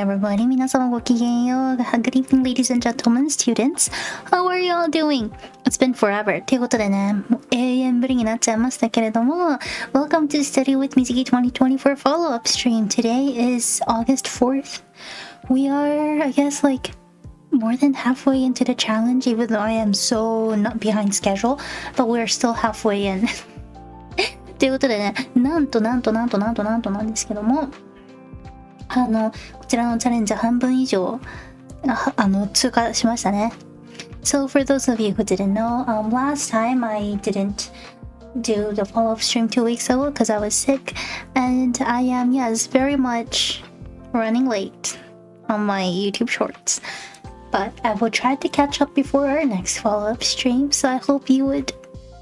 everybody. 皆様ごきげんよう。Good evening, ladies and gentlemen, students. How are you all doing? It's been forever. ということでね、もう永遠ぶりになっちゃいましたけれども、Welcome to Study with Mizuki 2024 follow-up stream. Today is August 4th. We are, I guess, like, more than halfway into the challenge, even though I am so not behind schedule, but we're still halfway in. ということでね、なんとなんですけども、こちらのチャレンジ半分以上通過しましたね。So for those of you who didn't know, last time I didn't do the follow-up stream 2 weeks ago because I was sick, and I am, yes, very much running late on my YouTube shorts. But I will try to catch up before our next follow-up stream, so I hope you would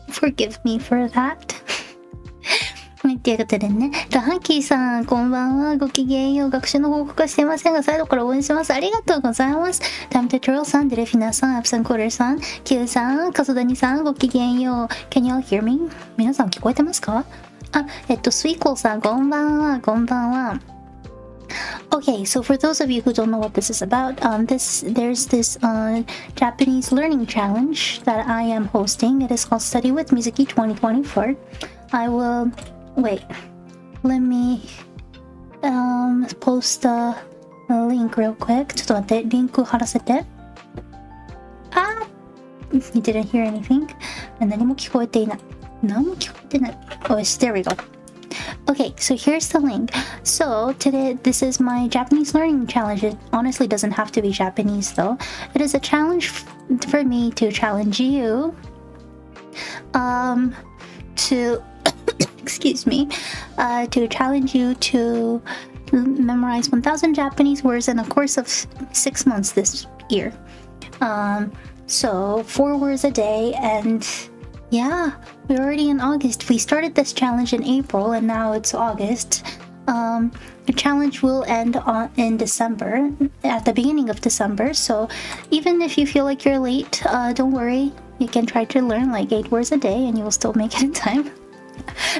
forgive me for that. ということでね、ハンキーさん、こんばんは。ごきげんよう。学習の報告はしていませんが、サイドから応援します。ありがとうございます。タイムテトローさん、デレフィナさん、アプさん、コールさん、キューさん、カソダニさん、ごきげんよう。Can you all hear me? 皆さん聞こえてますか？スイコーさん、こんばんは。Okay, so for those of you who don't know what this is about, there's this Japanese learning challenge that I am hosting. It is called Study with Mizuki 2024. I will... Wait, let me post a link real quick. ちょっと待って、リンク貼らせて。You didn't hear anything? 何も聞こえていない。Oh, there we go. Okay, so here's the link. So today, this is my Japanese learning challenge. It honestly doesn't have to be Japanese though. It is a challenge for me to challenge you to excuse me, to challenge you to memorize 1,000 Japanese words in a course of 6 months this year. So 4 words a day, and yeah, we're already in August. We started this challenge in April, and now it's August. The challenge will end in December, at the beginning of December. So even if you feel like you're late, don't worry. You can try to learn like 8 words a day, and you will still make it in time.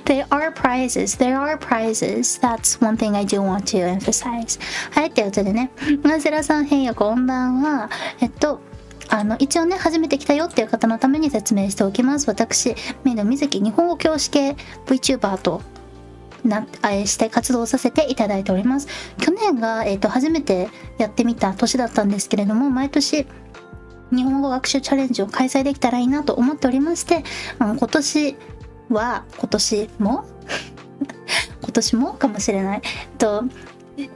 There are prizes. That's one thing I do want to emphasize. はい、ということでね、ゼラさん、へいよ、こんばんは。一応ね、初めて来たよっていう方のために説明しておきます。私、メイド水木日本語教師系 Vtuber として活動させていただいております。去年が、初めてやってみた年だったんですけれども、毎年日本語学習チャレンジを開催できたらいいなと思っておりまして、今年もかもしれない。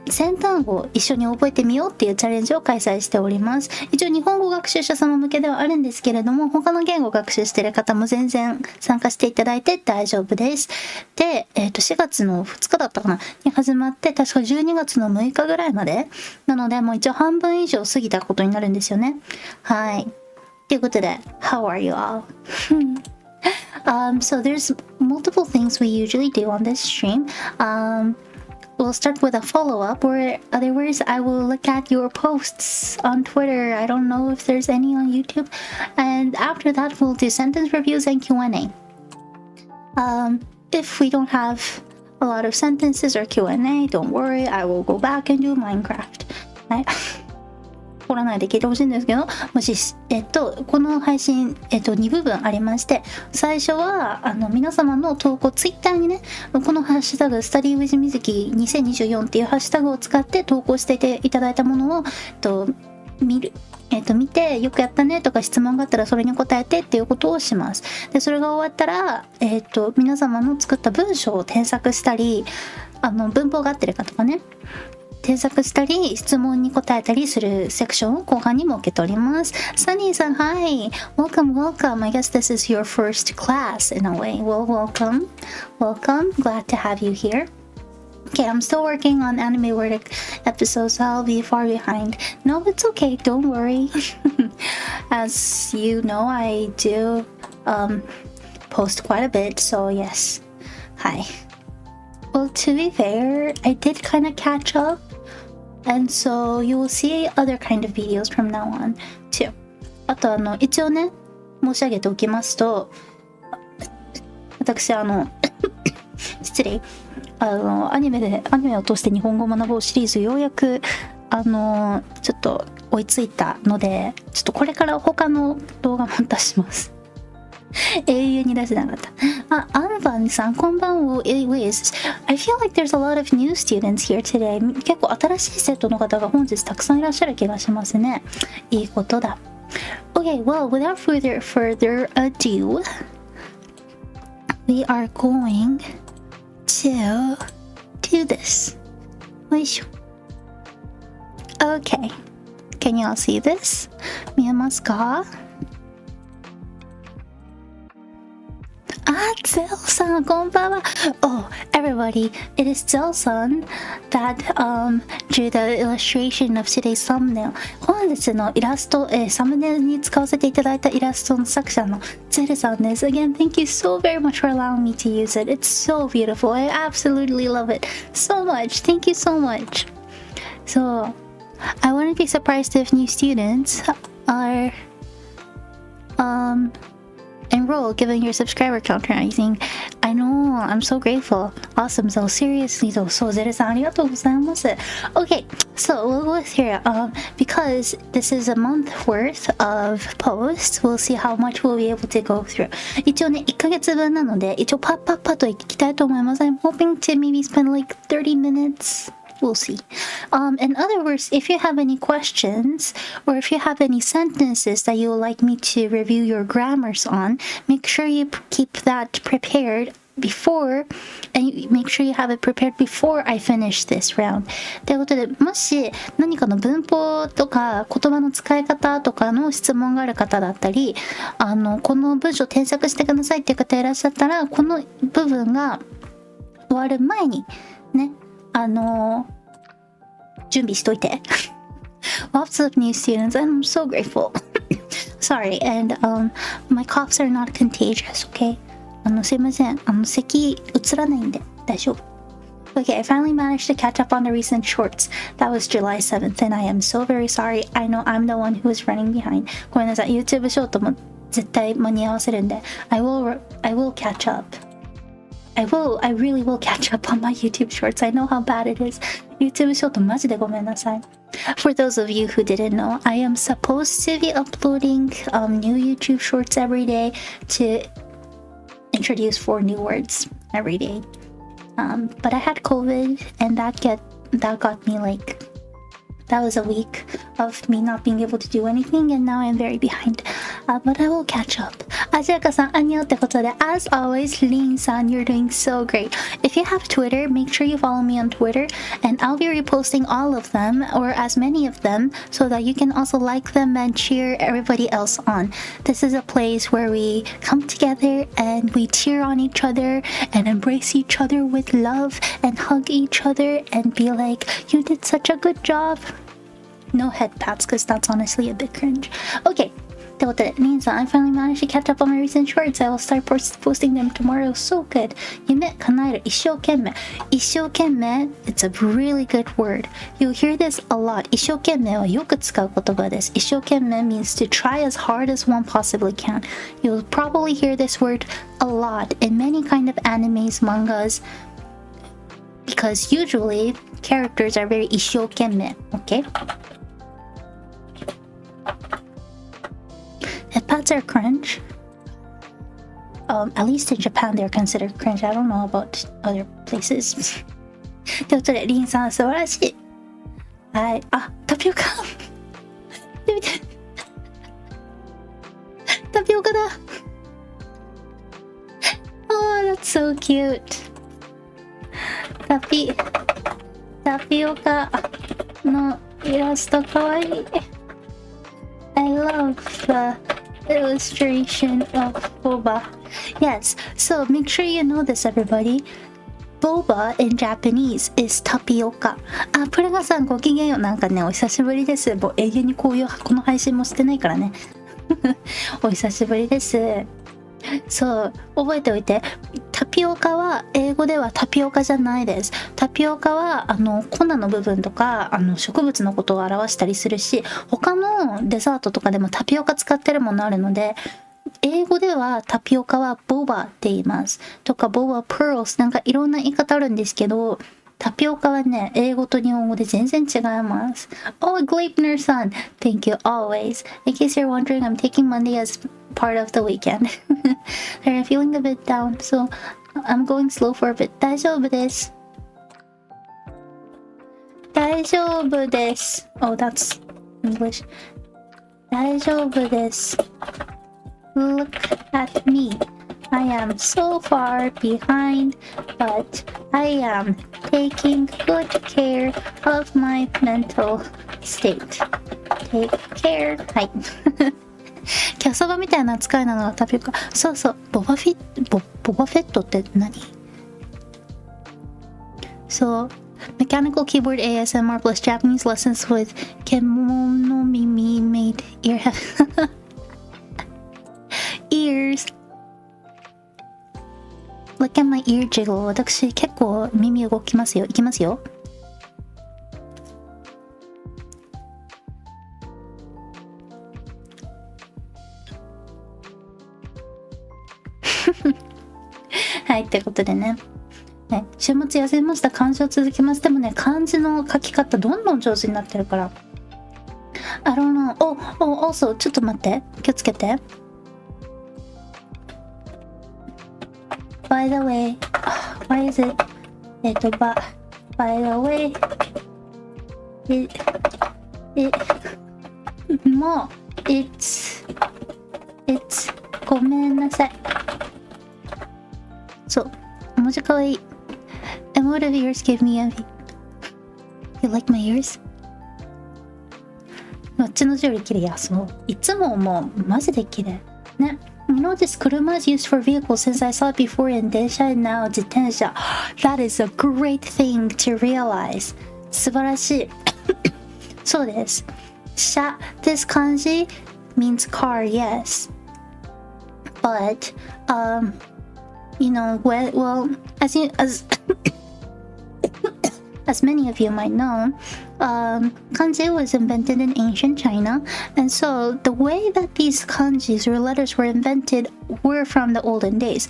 先端を一緒に覚えてみようっていうチャレンジを開催しております。一応日本語学習者様向けではあるんですけれども、他の言語学習している方も全然参加していただいて大丈夫です。で、4月の2日だったかなに始まって、確か12月の6日ぐらいまでなので、もう一応半分以上過ぎたことになるんですよね。はい。ということで、How are you all? So there's multiple things we usually do on this stream. We'll start with a follow-up, or in other words, I will look at your posts on Twitter. I don't know if there's any on YouTube. And after that, we'll do sentence reviews and Q&A. If we don't have a lot of sentences or Q&A, don't worry, I will go back and do Minecraft. はい。怒らないで聞いてほしいんですけど、もし、この配信、2部分ありまして、最初は、皆様の投稿、ツイッターにね、このハッシュタグ、Study with Mizuki 2024っていうハッシュタグを使って投稿していただいたものを、見て、よくやったねとか質問があったらそれに答えてっていうことをします。で、それが終わったら、皆様の作った文章を添削したり、文法が合ってるかとかね、添削したり質問に答えたりするセクションを後半に設けております。サニーさん、Hi! Welcome. I guess this is your first class in a way. Well, welcome. Glad to have you here. Okay, I'm still working on anime word episodes, so I'll be far behind. No, it's okay. Don't worry. As you know, I do post quite a bit, so yes. Hi. Well, to be fair, I did kind of catch up, and so you will see other kind of videos from now on too. あと一応ね、申し上げておきますと、私失礼。アニメを通して日本語を学ぼうシリーズようやくちょっと追いついたので、ちょっとこれから他の動画も出します。永遠に出せなかった。アンバンさん、こんばんは。Anyways, I feel like there's a lot of new students here today. 結構新しい生徒の方が本日たくさんいらっしゃる気がしますね。いいことだ。Okay, well, without further ado, we are going to do this. よいしょ。Okay, can you all see this? 見えますかZell-san, こんばんは。Oh, everybody, it is Zell-san that drew the illustration of today's thumbnail. 本日のイラスト、サムネイルに使わせていただいたイラストの作者のゼルさんです。Again, thank you so very much for allowing me to use it. It's so beautiful. I absolutely love it so much. Thank you so much. So, I wouldn't be surprised if new students are enroll given your subscriber count rising. I know, I'm so grateful. Awesome, so seriously though. So Zere-san, ありがとうございます。Okay, so we'll go through because this is a month worth of posts, we'll see how much we'll be able to go through. 一応ね、1ヶ月分なので、一応パッパッパといきたいと思います。I'm hoping to maybe spend like 30 minutes.We'll see. In other words, if you have any questions or if you have any sentences that you would like me to review your grammars on, make sure you keep that prepared before and make sure you have it prepared before I finish this round. ということで、もし何かの文法とか言葉の使い方とかの質問がある方だったり、この文章添削してくださいっていう方いらっしゃったら、この部分が終わる前にね、準備しといて。Lots of new students and I'm so grateful. Sorry, and my coughs are not contagious, okay? すいません。咳移らないんで大丈夫。Okay, I finally managed to catch up on the recent shorts. That was July 7th, and I am so very sorry. I know I'm the one who was running behind. ごめんなさい。YouTube ショートも絶対間に合わせるんで。I will catch up.I really will catch up on my YouTube shorts. I know how bad it is. YouTube ショートマジでごめんなさい。For those of you who didn't know, I am supposed to be uploading new YouTube shorts every day to introduce 4 new words every day. But I had COVID and that got me like, that was a week of me not being able to do anything and now I'm very behind. But I will catch up. Ajiraka-san, annyeong ってことで as always, Lin-san, you're doing so great. If you have Twitter, make sure you follow me on Twitter and I'll be reposting all of them or as many of them so that you can also like them and cheer everybody else on. This is a place where we come together and we cheer on each other and embrace each other with love and hug each other and be like, you did such a good job.No head pats because that's honestly a bit cringe. Okay, ってことで、リンさん、I finally managed to catch up on my recent shorts. I will start posting them tomorrow. So good. 夢叶える一生懸命。一生懸命 It's a really good word. You'll hear this a lot. 一生懸命はよく使う言葉です。一生懸命 means to try as hard as one possibly can. You'll probably hear this word a lot in many kind of animes, mangas, because usually characters are very 一生懸命. Okay?Pats are cringe. At least in Japan they're considered cringe. I don't know about other places. ということで、リンさん素晴らしい。はい。あ、タピオカ。見て。タピオカだ。Oh, that's so cute. タピオカのイラストかわいい。I love the...illustration of boba. Yes, so make sure you know this, everybody. Boba in Japanese is tapioca. あ、プレガさんごきげんよう。なんかね、お久しぶりです。もう永遠にこの配信もしてないからね。お久しぶりです。そう、覚えておいて。タピオカは英語ではタピオカじゃないです。タピオカは粉の部分とか植物のことを表したりするし、他のデザートとかでもタピオカ使ってるものあるので、英語ではタピオカはボバって言います。とかボバプールス、なんかいろんな言い方あるんですけど、タピオカはね、英語と日本語で全然違います。Oh, Gleipner son, thank you always. In case you're wondering, I'm taking Monday as part of the weekend. I'm feeling a bit down, so I'm going slow for a bit. 大丈夫です。大丈夫です。Oh, that's English. 大丈夫です。Look at me. I am so far behind, but I am taking good care of my mental state. Take care. はい。キャサバみたいな扱いなのがタピオカ。そうそう。ボバフェットって何？そう。Mechanical keyboard ASMR plus Japanese lessons with Kemono maid ears. Look at my ear jiggle. 私結構耳動きますよ。いきますよ。はい、ってことでね。ね、週末休みました。漢字を続けます。でもね、漢字の書き方どんどん上手になってるから。I don't know. Also ちょっと待って。気をつけて。By the way, why is it? By the way,もう、it's ごめんなさい。そう、文字かわいい。And what of yours gave me envy? You like my ears? こっちの字より綺麗や。そう。いつももう、マジで綺麗。ね。You know this 車 is used for vehicles since I saw it before in 電車 and now 自転車 That is a great thing to realize 素晴らしいそうです車 This 漢字 means car yes but you know well as many of you might know, kanji was invented in ancient China, and so the way that these kanjis or letters were invented were from the olden days.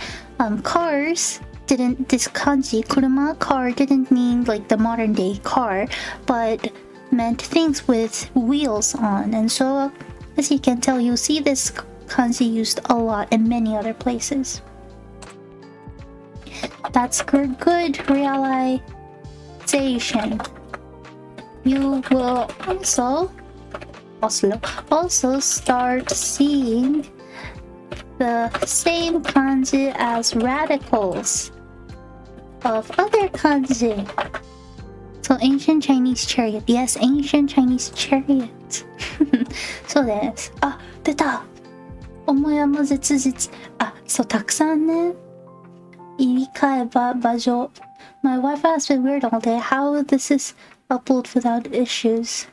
Cars didn't, this kanji, kuruma, car didn't mean like the modern day car, but meant things with wheels on, and so as you can tell, you'll see this kanji used a lot in many other places. That's good realization. You will also start seeing the same kanji as radicals of other kanji. So ancient Chinese chariot. Yes, ancient Chinese chariot. そうです。あ、出た。思いやま絶実。あ、そう、たくさんね。入り換えば場所。My Wi-Fi has been weird all day. How this is upload without issues?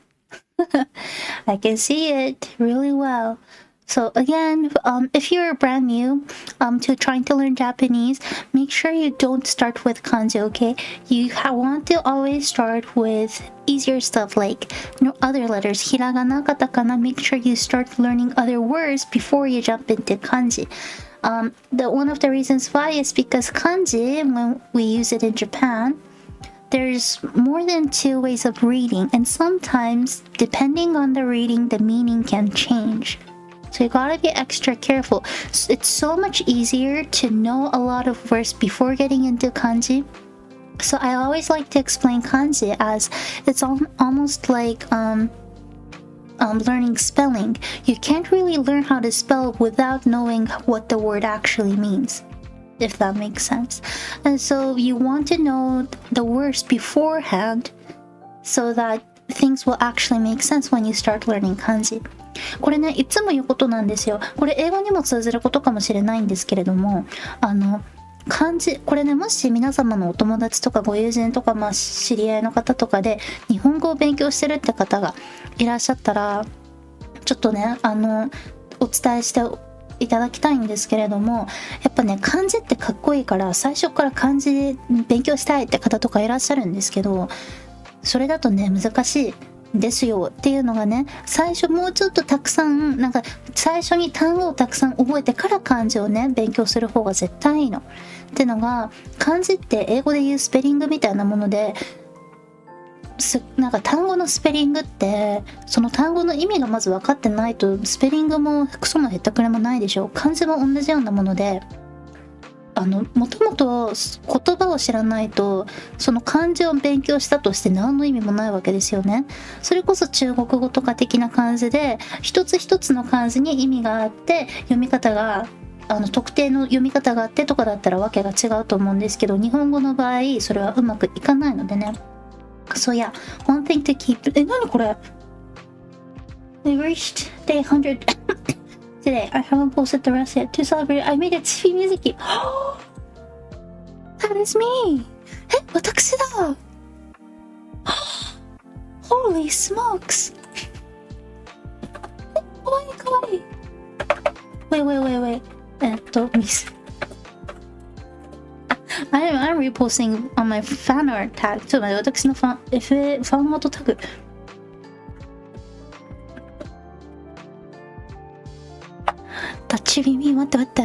I can see it really well. So again, if you're brand new to trying to learn Japanese, make sure you don't start with kanji, okay? You want to always start with easier stuff like other letters, hiragana, katakana. Make sure you start learning other words before you jump into kanji. One of the reasons why is because kanji, when we use it in Japan, there's more than 2 ways of reading, and sometimes, depending on the reading, the meaning can change. So you gotta be extra careful. It's so much easier to know a lot of words before getting into kanji. So I always like to explain kanji as it's almost like learning spelling. You can't really learn how to spell without knowing what the word actually means, if that makes sense. And so you want to know the words beforehand so that things will actually make sense when you start learning kanji. これね、いつも言うことなんですよ。これ英語にも通ずることかもしれないんですけれども、漢字、これね、もし皆様のお友達とかご友人とか、知り合いの方とかで日本語を勉強してるって方がいらっしゃったら、ちょっとね、お伝えしていただきたいんですけれども、やっぱね、漢字ってかっこいいから最初から漢字で勉強したいって方とかいらっしゃるんですけど、それだとね、難しい。ですよっていうのがね、最初もうちょっとたくさんなんか最初に単語をたくさん覚えてから漢字をね勉強する方が絶対いいのってのが、漢字って英語で言うスペリングみたいなもので、なんか単語のスペリングってその単語の意味がまず分かってないとスペリングもクソもへったくれもないでしょ。漢字も同じようなもので、もともと言葉を知らないとその漢字を勉強したとして何の意味もないわけですよね。それこそ中国語とか的な漢字で一つ一つの漢字に意味があって読み方が特定の読み方があってとかだったらわけが違うと思うんですけど、日本語の場合それはうまくいかないのでね。So yeah, one thing to keep. 何これ We reached day 100 today. I haven't posted the rest yet. To celebrate, I made it to Mizuki. That is me. 私だ。Holy smokes. かわいいかわいい。Wait. Miss. I'm reposting on my fan art tag. ちょっと待って、私のファンアートタグ。タッチ耳、待って。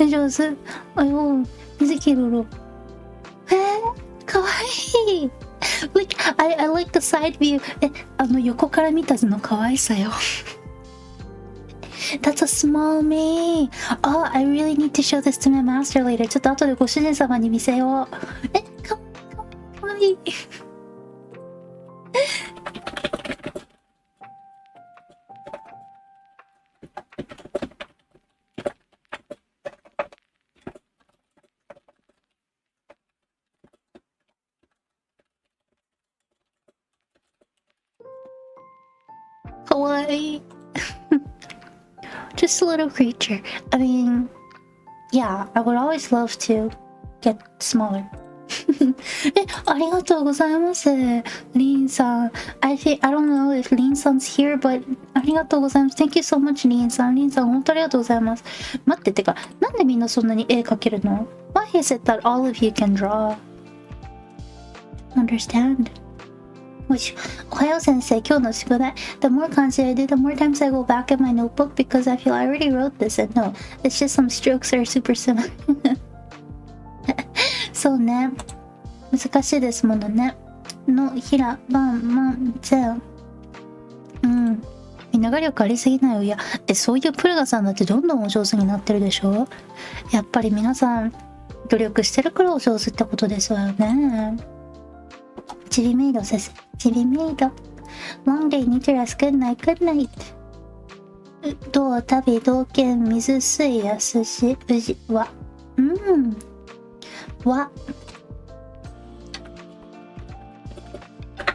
上手。水木ロロ。かわいい。Like, I like the side view. 横から見た図の可愛さよ。That's a small me. Oh, I really need to show this to my master later. ちょっと後でご主人様に見せよう。かわいい。かわいい。Just a little creature. I mean, yeah, I would always love to get smaller. ありがとうございます。リンさん。I don't know if リンさん 's here, but ありがとうございます。Thank you so much, リンさん。リンさん、本当ありがとうございます。待って、てか、なんでみんなそんなに絵描けるの？ Why is it that all of you can draw? Understand?おはよう先生、今日の宿題。The more 漢字 I do, the more times I go back in my notebook because I feel I already wrote this and no, it's just some strokes that are super similar. そうね。難しいですものね。の、ひら、ばん、まん、ぜん。みんなが力ありすぎないよ。いや、そういうプルガさんだってどんどんお上手になってるでしょ。やっぱり皆さん、努力してるからお上手ってことですわよね。ちびメイド先生。ちびメイド。Long day, need to rest. Good night, good night. 同旅、同県、水、水、やすし、うじ、わ。わ。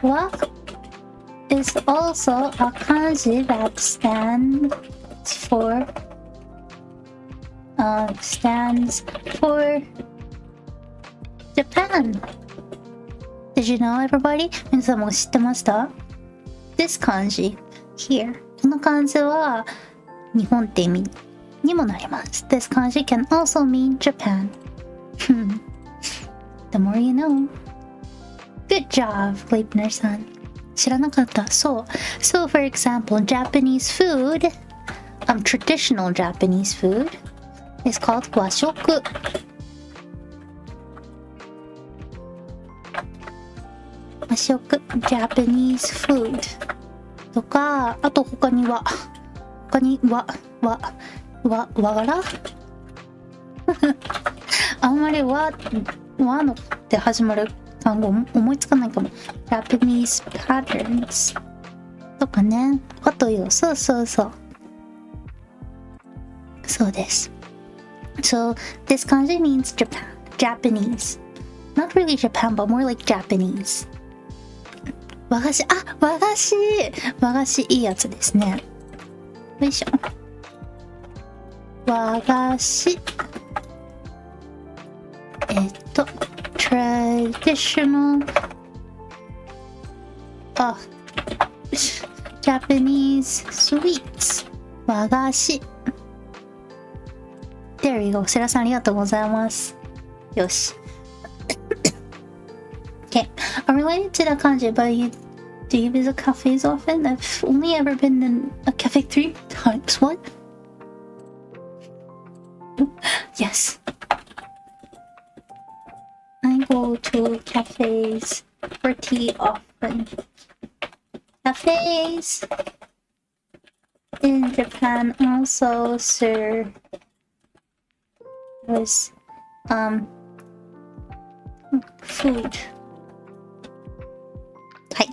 わ is also a kanji that stands for Japan.Did you know, everybody? 皆さんも知ってました？ This kanji here. この漢字は日本って意味にもなります。This kanji can also mean Japan. The more you know. Good job, Leipner さん。知らなかった。そう。So, for example, Japanese food, traditional Japanese food is called 和食。和食 Japanese food とか、あと他にがらあんまり和のって始まる単語思いつかないかも。 Japanese patterns とかね。和という、そうです。So this kanji means Japanese. Not really Japan, but more like Japanese.和菓子いいやつですね。よいしょ。和菓子。traditional Japanese sweets。和菓子。There you go。世良さんありがとうございます。よし。Okay, related to the kanji, but Do you visit cafes often? I've only ever been in a cafe 3 times. What? Yes. I go to cafes pretty often. Cafes in Japan also serve with food. Hi.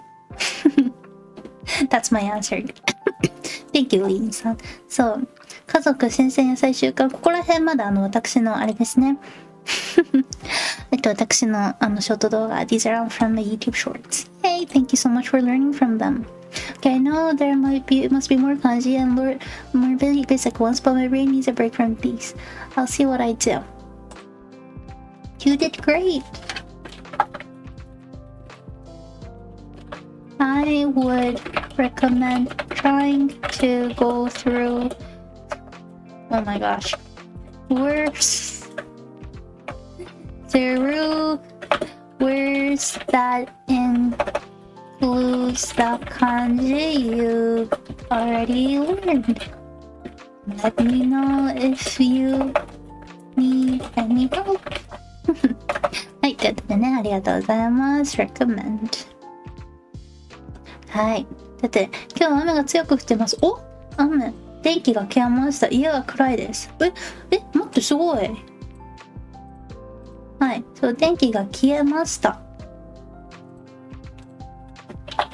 That's my answer. Thank you, Lin さん。そう。家族、新鮮野菜習慣。ここら辺まだ私のあれですね。私のショート動画。These are all from my YouTube shorts. Hey, thank you so much for learning from them. Okay, I know there must be more kanji and more basic ones, but my brain needs a break from these. I'll see what I do. You did great. I would recommend trying to go through, oh my gosh, words that includes the kanji you already learned. Let me know if you need any help. はい、ということでね、ありがとうございます。recommend。はい。だって、今日雨が強く降ってます。お、雨。電気が消えました。家が暗いです。待って、すごい。はい。そう、電気が消えました。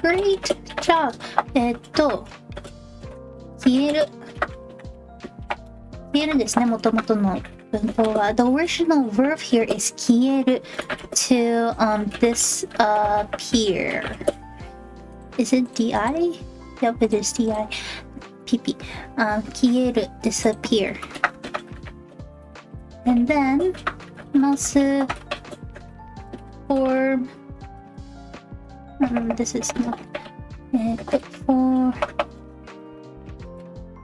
Great job! 消えるですね、元々の文法は。The original verb here is 消える to disappear. Is it di? Yep, it is di. PP. 消える disappear. And then must form. This is not.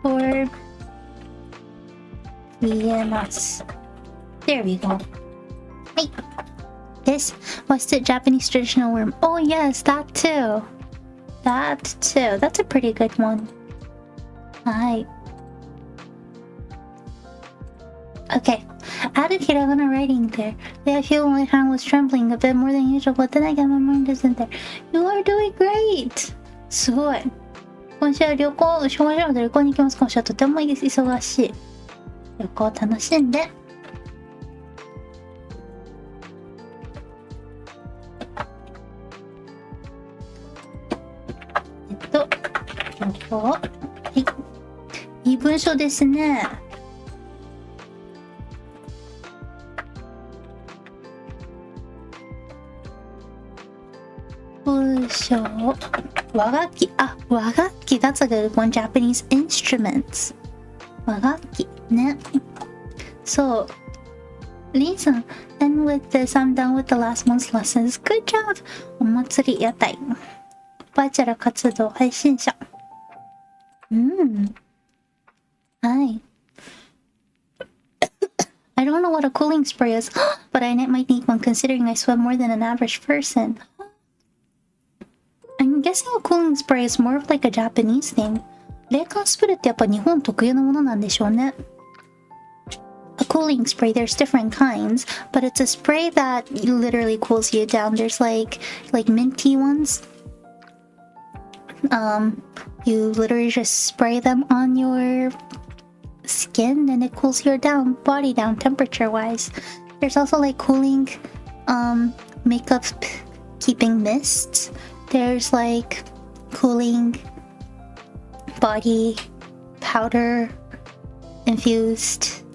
For EMS. There we go. Hey, this was the Japanese traditional worm. Oh yes, that too. That's a pretty good one. Hi. Okay, added hiragana writing there. I feel my hand was trembling a bit more than usual, but then again my mind isn't there. You are doing great! すごい。今週は小学校で旅行に行きます。今週はとても忙しい。旅行を楽しんで。旅行。はい。いい文章ですね。文章。和楽器。和楽器。That's a good one. Japanese instruments. 和楽器ね。そう。リンさん。And with this, I'm done with the last month's lessons. Good job! お祭り屋台。バーチャル活動配信者。はい。I don't know what a cooling spray is, but I might need one considering I sweat more than an average person. I'm guessing a cooling spray is more of like a Japanese thing. 冷感スプレーってやっぱ日本特有のものなんでしょうね。A cooling spray, there's different kinds, but it's a spray that literally cools you down. There's like minty ones. You literally just spray them on your skin and it cools your body down temperature wise. There's also like cooling makeup keeping mists. There's like cooling body powder infused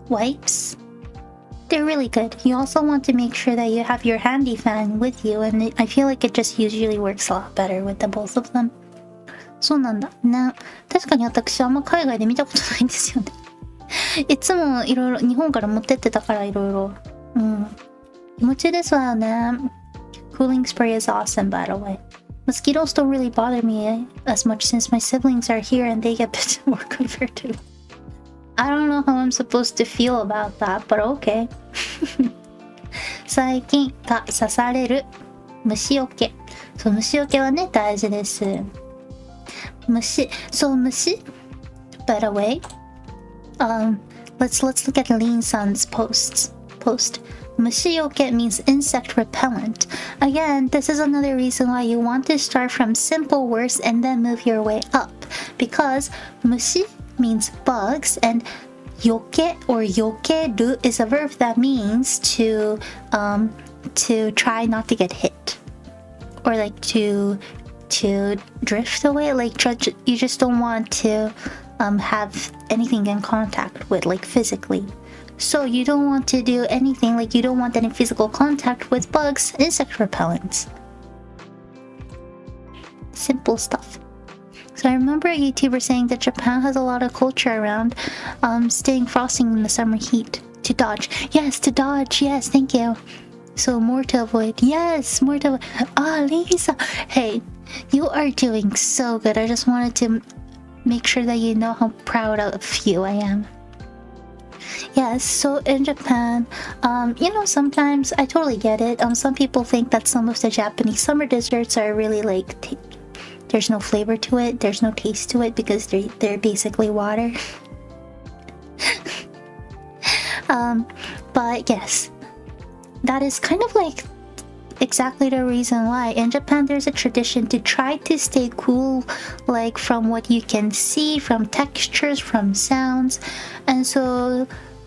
wipes. They're really good. You also want to make sure that you have your handy fan with you, and I feel like it just usually works a lot better with the both of them. そうなんだね。確かに私あんま海外で見たことないんですよね。いつもいろいろ日本から持ってってたからいろいろ。気持ちいいですわね。Cooling spray is awesome, by the way. Mosquitoes don't really bother me as much since my siblings are here and they get bitten more compared to. I don't know how I'm supposed to feel about that, but okay. 最近が刺される虫除け。そう、虫除けはね、大事です。虫。そう、虫。By the way, let's look at Lean Sun's post. Mushioke means insect repellent. Again, this is another reason why you want to start from simple words and then move your way up. Because mushi means bugs and yoke or yokeru is a verb that means to try not to get hit. Or like to drift away. Like you just don't want to have anything in contact with, like physically. So you don't want to do anything, like you don't want any physical contact with bugs, insect repellents. Simple stuff. So I remember a YouTuber saying that Japan has a lot of culture around staying frosting in the summer heat. To dodge. Yes, to dodge. Yes, thank you. So more to avoid. Yes, more to avoid. Ah, Lisa. Hey, you are doing so good. I just wanted to make sure that you know how proud of you I am. Yes, so in Japan, sometimes I totally get it. Some people think that some of the Japanese summer desserts are really like there's no flavor to it, there's no taste to it because they're basically water. But yes, that is kind of like exactly the reason why in Japan there's a tradition to try to stay cool, like from what you can see, from textures, from sounds. And so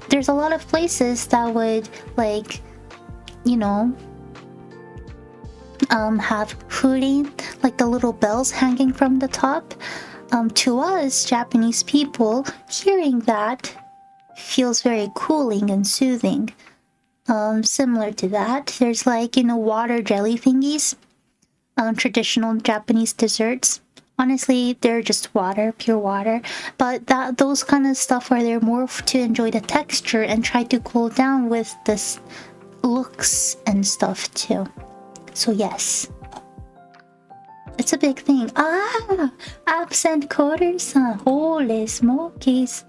there's a lot of places that would like, have hooting, like the little bells hanging from the top. To us Japanese people, hearing that feels very cooling and soothing. Similar to that, there's like, water jelly thingies, traditional Japanese desserts. Honestly, they're just water, pure water. But those kind of stuff where they're more to enjoy the texture and try to cool down with this looks and stuff too. So yes, it's a big thing. Ah, absent quarters-san. Holy smokies.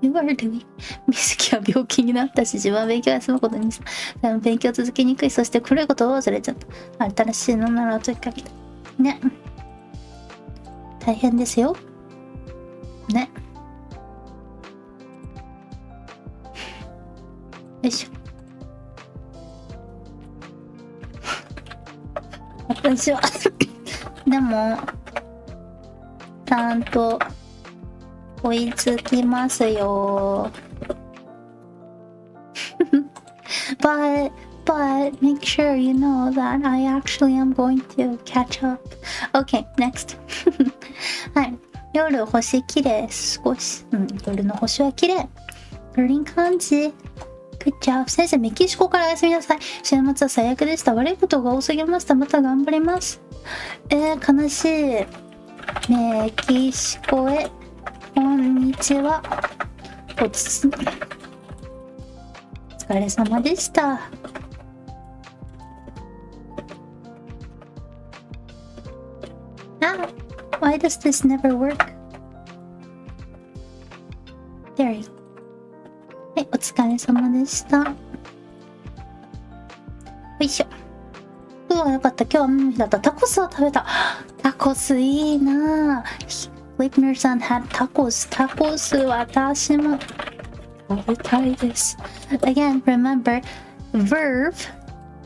You are doing. 水木は病気になったし、自分は勉強休むことにした。勉強続けにくい。そして古いことを忘れちゃった。新しいのならときかけた。ね。大変ですよ。ね。よいしょ。私はでもちゃんと追いつきますよ。but make sure you know that I actually am going to catch up. Okay, next. はい。夜星綺麗少し。夜の星は綺麗。グリーン感じ。Good job. 先生、メキシコからおやすみなさい。週末は最悪でした。悪いことが多すぎました。また頑張ります。悲しい。メキシコへ。こんにちは。お疲れ様でした。Why does this never work? There you go. はい、お疲れ様でした。よいしょ。今日はよかった。今日は雨の日だった。タコスを食べた。タコスいいなぁ。Listenerさん had tacos. タコス私も食べたいです。Again, remember, verb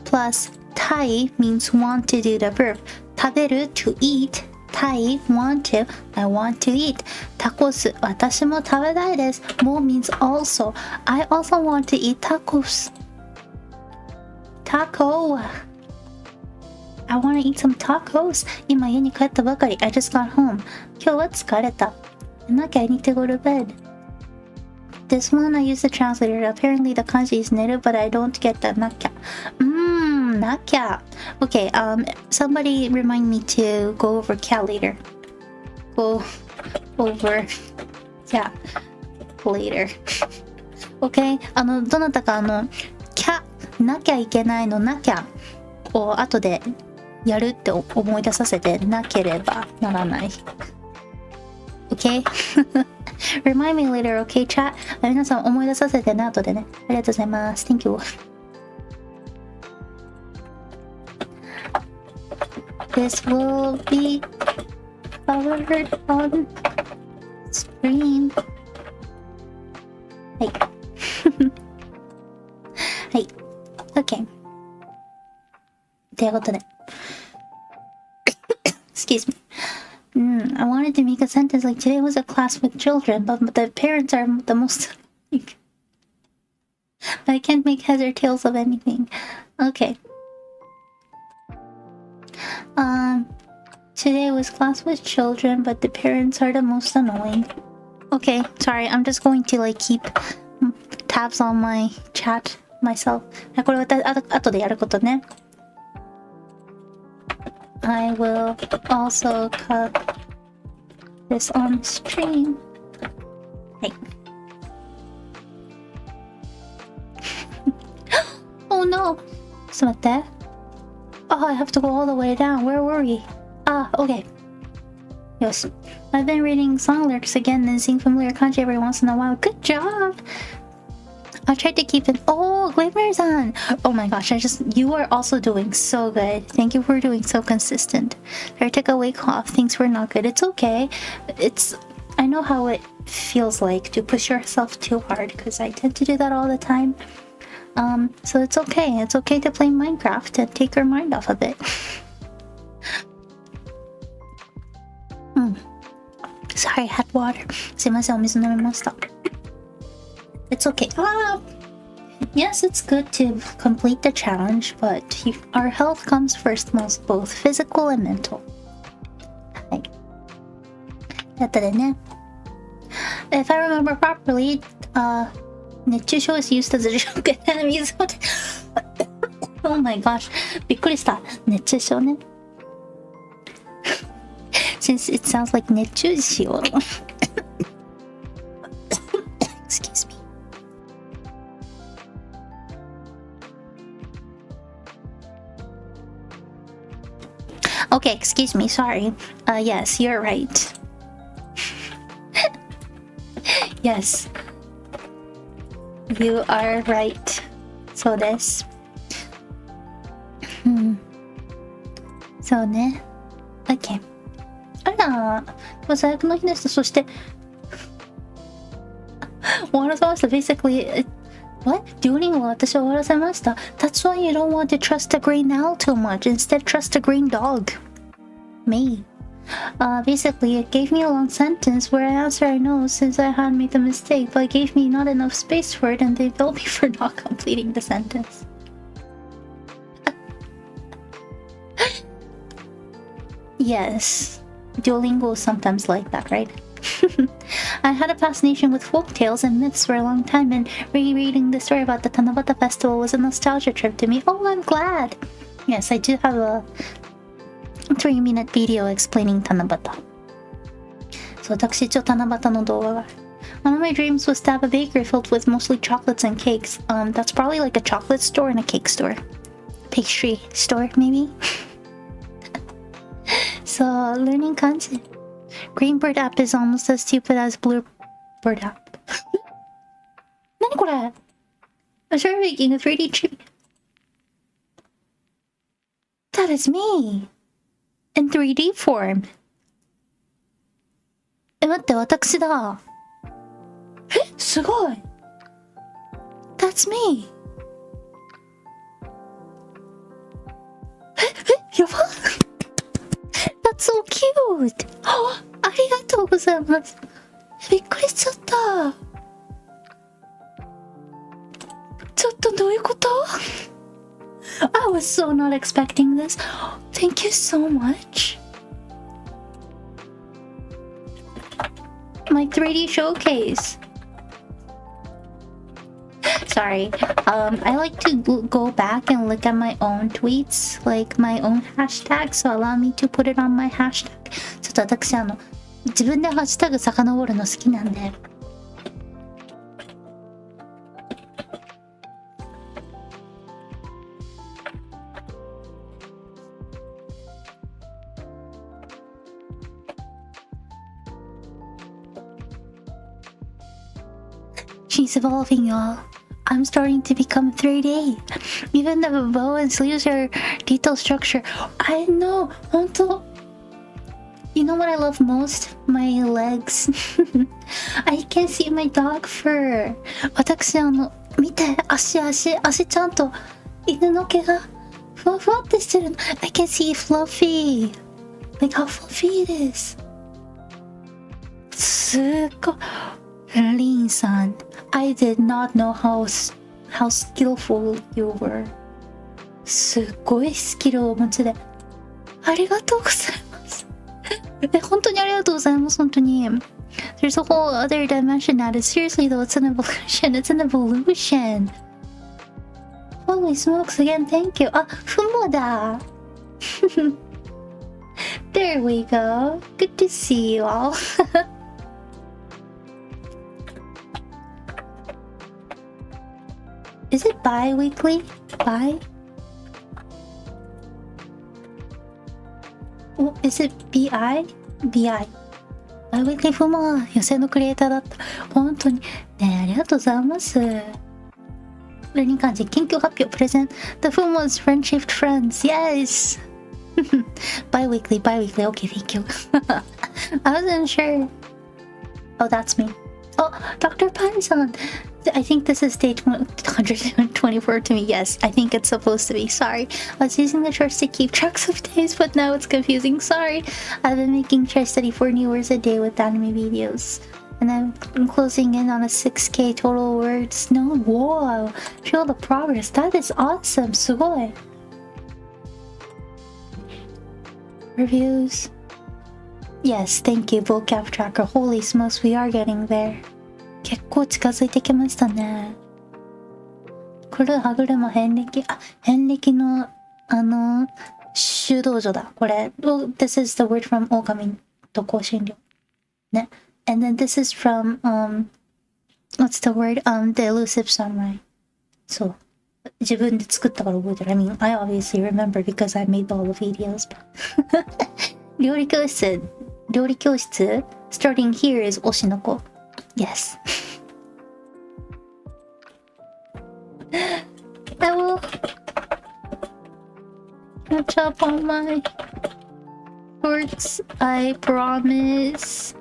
plus たい means want to do the verb. 食べる to eat. たい want to. I want to eat. タコス私も食べたいです。More means also. I also want to eat tacos. Taco. I want to eat some tacos. 今家に帰ったばかり。I just got home. 今日は疲れた。なんか I need to go to bed. This one I use the translator. Apparently the kanji is native, but I don't get the nakya. Nakya. Okay, somebody remind me to go over kya later. Go over kya later. Okay? どなたかkya なきゃいけないのなきゃを後でやるって思い出させてなければならない。Okay? Remind me later, okay, chat? 皆さん思い出させてね、後でね。ありがとうございます。Thank you. This will be covered on screen. はい。はい。OK。ということで。Excuse me. I wanted to make a sentence like today was a class with children, but the parents are the most. But I can't make heads or tails of anything. Okay. Today was class with children, but the parents are the most annoying. Okay, sorry, I'm just going to like keep tabs on my chat myself. これは後でやることね。I will also cut this on stream. はい。Oh no! ちょっと待って。Oh, I have to go all the way down. Where were we? Okay. Yes. I've been reading song lyrics again and seeing familiar kanji every once in a while. Good job! I tried to keep it. Oh, Glimmer-san! Oh my gosh, you are also doing so good. Thank you for doing so consistent. I took a week off. Things were not good. It's okay. I know how it feels like to push yourself too hard because I tend to do that all the time. So it's okay. It's okay to play Minecraft and take your mind off of it. Sorry, I had water. すいません、お水飲みました。It's okay. Yes, it's good to complete the challenge, but our health comes first, both physical and mental. はい。だったでね。If I remember properly, 熱中症 is used as a joke in enemies. Oh my gosh. びっくりした。熱中症ね。Since it sounds like 熱中症。Excuse me. Okay, excuse me, sorry. Yes, you're right. Yes. You are right. そうです。そうね。OK。あら、最悪の日でした。そして、終わらせました。Basically, what? Dueling は私は終わらせました。That's why you don't want to trust a green owl too much. Instead, trust a green dog. Me. Basically, it gave me a long sentence where I answered I know since I had made the mistake, but it gave me not enough space for it and they felt me for not completing the sentence. Yes. Duolingo is sometimes like that, right? I had a fascination with folk tales and myths for a long time, and rereading the story about the Tanabata festival was a nostalgia trip to me. Oh, I'm glad! Yes, I do have a 3-minute video explaining Tanabata. So, 私一応 Tanabata の動画がある。One of my dreams was to have a bakery filled with mostly chocolates and cakes. That's probably like a chocolate store and a cake store. Pastry store, maybe? So, learning kanji. Greenbird app is almost as stupid as Bluebird app. 何これ? I started making a 3D tree. That is me! In 3D form. 待って、私だ。すごい! That's me! やば！That's so cute! ありがとうございます。びっくりしちゃった。ちょっとどういうこと？ I was so not expecting this. Thank you so much. My 3D showcase. Sorry. I like to go back and look at my own tweets, like my own hashtag, so allow me to put it on my hashtag. ちょっと私自分でハッシュタグ遡るの好きなんで。She's evolving, y'all. I'm starting to become 3D. even the bow and sleeves are detail structure. I know, 本当。You know what I love most? My legs. I can see my dog fur. 私見て、足ちゃんと犬の毛がふわふわってしてるの。I can see fluffy. Like how fluffy it is. すっごい。リンさん、I did not know how skillful you were. すっごいスキルをお持ちで。ありがとうございます。本当にありがとうございます。本当に。There's a whole other dimension that is seriously though, it's an evolution. It's an evolution. Holy smokes, again, thank you. あ、ふもだ。There we go. Good to see you all. Is it bi-weekly? Oh, is it BI? Bi-weekly ふも予選のクリエイターだった。本当に。ねえ、ありがとうございます。何漢字研究発表プレゼン The Fumo's friend-shaped friends. Yes! Bi-weekly. Okay, thank you. I wasn't sure. Oh, that's me. Oh, Dr. Pan-san. I think this is day 124 to me. Yes, I think it's supposed to be. Sorry. I was using the charts to keep tracks of days, but now it's confusing. Sorry. I've been making sure I study 4 new words a day with anime videos. And I'm closing in on a 6k total words. No, whoa. Feel the progress. That is awesome. すごい. Reviews. Yes, thank you, vocab tracker. Holy smokes, we are getting there. 結構近づいてきましたね。これ歯車遍歴。あ、遍歴の修道女だ。これ。This is the word from 狼と香辛料。ね。And then this is from what's the word? The elusive samurai. そう。自分で作ったから覚えてる。I mean, I obviously remember because I made all the videos. 料理教室。Starting here is 推しの子。Yes. I will catch up on my shorts, I promise.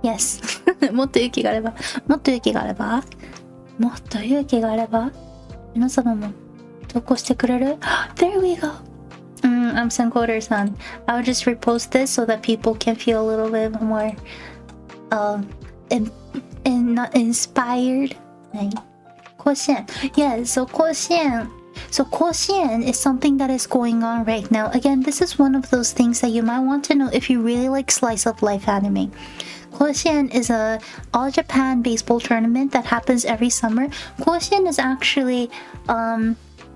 Yes. もっと勇気があれば皆様も投稿してくれる There we go. I'm Senkoder-san. I would just repost this so that people can feel a little bit more not inspired. 甲子園 Yeah, so 甲子園 So 甲子園 is something that is going on right now. Again, this is one of those things that you might want to know if you really like slice of life anime. 甲子園 is a all Japan baseball tournament that happens every summer. 甲子園 is actually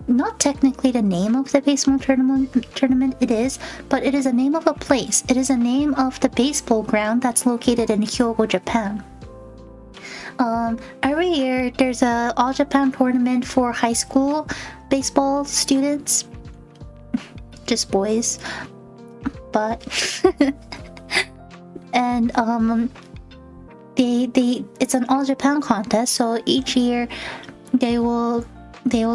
not technically the name of the baseball tournament, it is, but it is a name of a place. It is a name of the baseball ground that's located in Hyogo, Japan. Every year there's a all Japan tournament for high school baseball students, just boys, but and it's an all Japan contest, so each year they will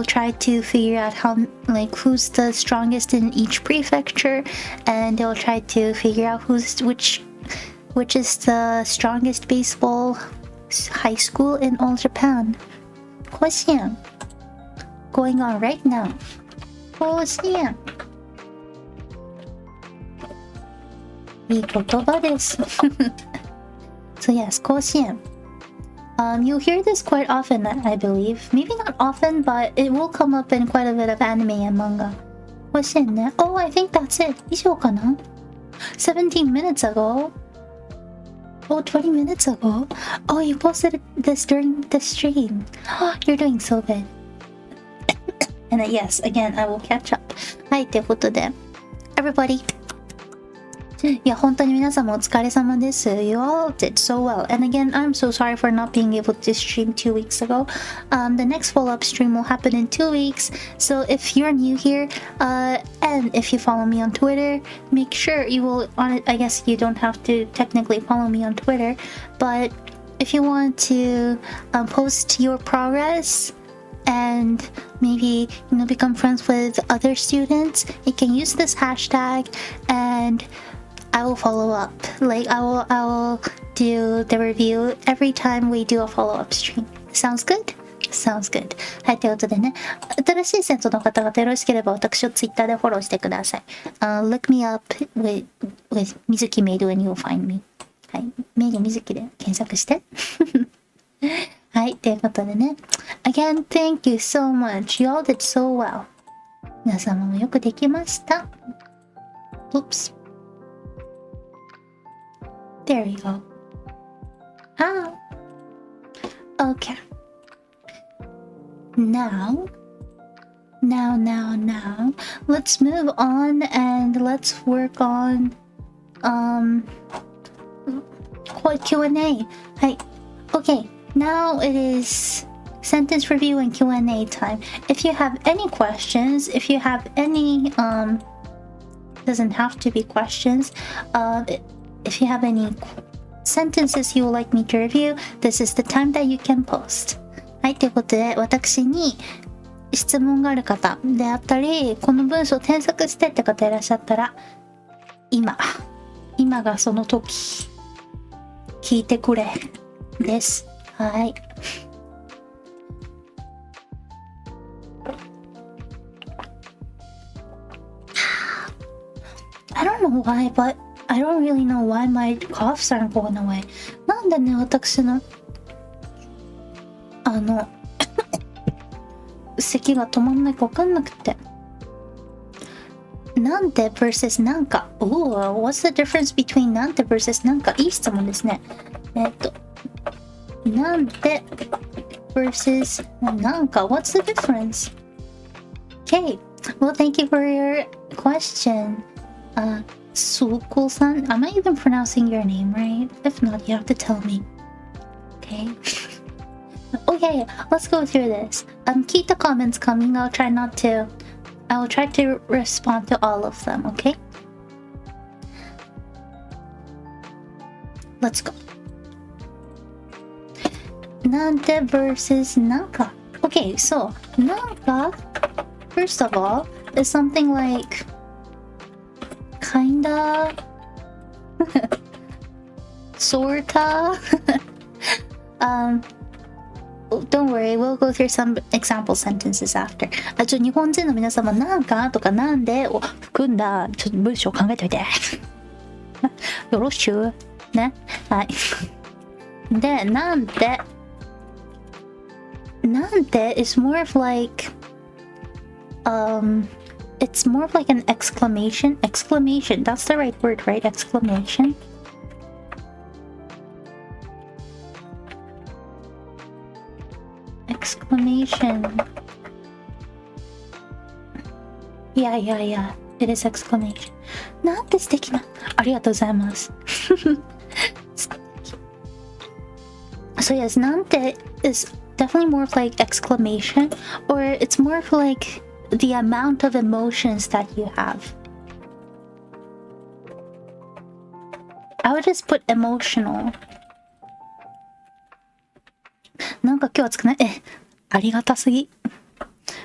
try to figure out who's the strongest in each prefecture, and they'll try to figure out which is the strongest baseball high school in all Japan. 甲子園 going on right now. 甲子園いい言葉です。So yes, 甲子園. You'll hear this quite often, I believe. Maybe not often, but it will come up in quite a bit of anime and manga. 甲子園ね. Oh, I think that's it. 以上かな? 17 minutes ago. Oh, 20 minutes ago. Oh, you posted this during the stream. You're doing so good. And yes, again, I will catch up. はい、ということで Everybody, いや本当に皆様お疲れ様です。You all did so well. And again, I'm so sorry for not being able to stream 2 weeks ago. The next follow-up stream will happen in 2 weeks. So if you're new here, and if you follow me on Twitter, make sure you will, I guess you don't have to technically follow me on Twitter, but if you want to post your progress and maybe become friends with other students, you can use this hashtag and I will follow up. Like I will do the review every time we do a follow-up stream. Sounds good? Sounds good. はい、ということでね、新しい生徒の方々よろしければ私を Twitter でフォローしてください。Look me up with Mizuki Meido and you'll find me. はい、メイドMizukiで検索して。はい、ということでね。Again, thank you so much. You all did so well. 皆様もよくできました。Oops. There you go. Ah. Okay. Now, let's move on and let's work on Q&A. Hi. Okay, now it is sentence review and Q&A time. If you have any questions, if you have any doesn't have to be questions, if you have any sentences you would like me to review, this is the time that you can post. はい、ということで私に質問がある方であったり、この文章を添削してって方いらっしゃったら、今がその時、聞いてくれです。はい。I don't know why, but I don't really know why my coughs aren't going away. なんでね、私の咳が止まんないか分かんなくて。なんで versus なんか。What's the difference between なんで versus なんか。いい質問ですね。なんで versus なんか。What's the difference? Okay. Well, thank you for your question. Sukul-san. Am I even pronouncing your name right? If not, you have to tell me. Okay. Okay, let's go through this. Keep the comments coming. I will try to respond to all of them, okay? Let's go. なんで versus なんか. Okay, so なんか first of all is something like kinda sorta Don't worry, we'll go through some example sentences after. 日本人の皆様、なんかとかなんでを含んだちょっと文章を考えておいて。よろしゅう。ね。はい。で、なんで is more of like it's more of like an exclamation. Exclamation. That's the right word, right? Exclamation. Exclamation. Yeah. It is exclamation. なんて素敵な。ありがとうございます。So yes, なんて is definitely more of like exclamation, or it's more of like the amount of emotions that you have. I would just put emotional. なんか今日暑くない？ありがたすぎ。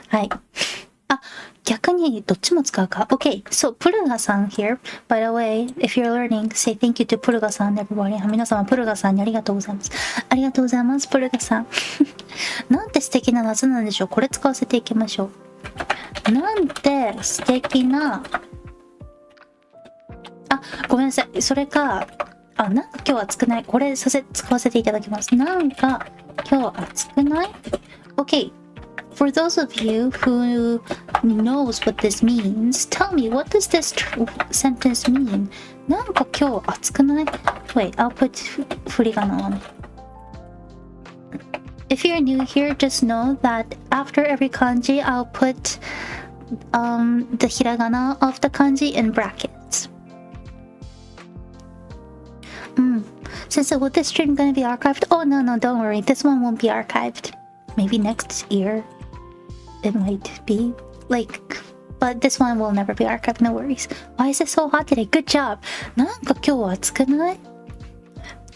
はい。逆にどっちも使うか。Okay, so プルガさん here. By the way, if you're learning, say thank you to プルガさん everybody. 皆様プルガさんにありがとうございます。ありがとうございます、プルガさん。なんて素敵な夏なんでしょう。これ使わせていきましょう。なんて素敵な。ごめんなさい。それか、なんか今日暑くない。これ使わせていただきます。なんか今日暑くない？ Okay, for those of you who knows what this means, tell me, what does this sentence mean? なんか今日暑くない？ Wait, I'll put 振り仮名 on. If you're new here, just know that after every kanji, I'll put the hiragana of the kanji in brackets. will this stream gonna be archived? Oh no, don't worry, this one won't be archived. Maybe next year it might be, like, but this one will never be archived, no worries. Why is it so hot today? Good job. なんか今日は暑くない?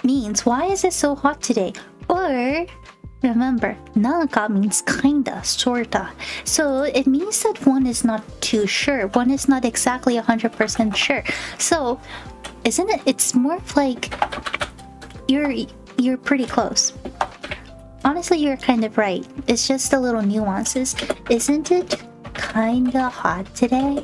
Means why is it so hot today? Or remember, なんか means kinda, sorta. So it means that one is not too sure. One is not exactly 100% sure. So isn't it? It's more of like you're pretty close. Honestly, you're kind of right. It's just the little nuances. Isn't it kinda hot today?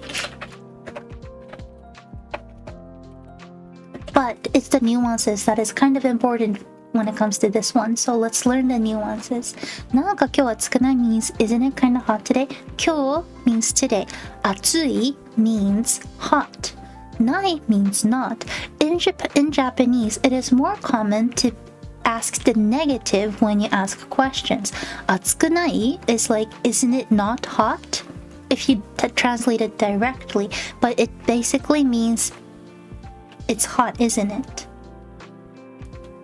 But it's the nuances that is kind of important when it comes to this one. So let's learn the nuances. なんか今日暑くない means isn't it kinda hot today? 今日 means today. 暑い means hot. ない means not. In Japanese, it is more common to ask the negative when you ask questions. 暑くない is like, isn't it not hot? If you translate it directly, but it basically means it's hot, isn't it?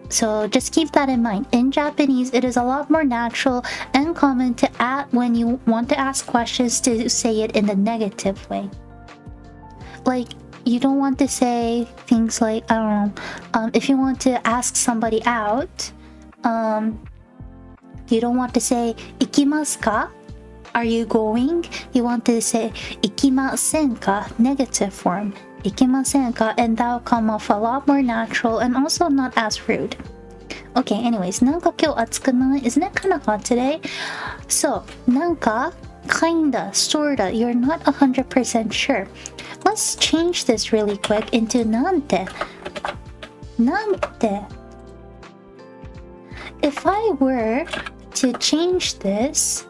So just keep that in mind. In Japanese, it is a lot more natural and common to add when you want to ask questions to say it in the negative way. Like, you don't want to say things like, I don't know, if you want to ask somebody out, you don't want to say, 行きますか? Are you going? You want to say, 行きませんか? Negative form. 行きませんか? And that will come off a lot more natural and also not as rude. Okay, anyways, なんか今日暑くない? Isn't it kind of hot today? So, なんか kinda, sorta, you're not 100% sure. Let's change this really quick into なんて. なんて. If I were to change this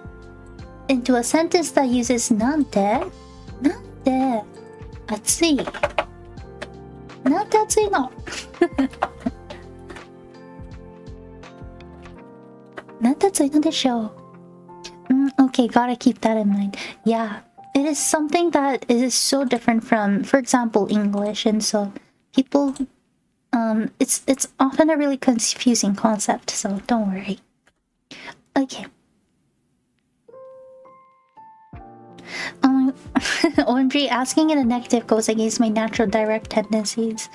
into a sentence that uses なんて, なんて暑い. なんて暑いの? なんて暑いのでしょう? Okay, gotta keep that in mind. Yeah, it is something that is so different from, for example, English, and so people, it's often a really confusing concept, so don't worry. Okay. OMG, asking in a negative goes against my natural direct tendencies.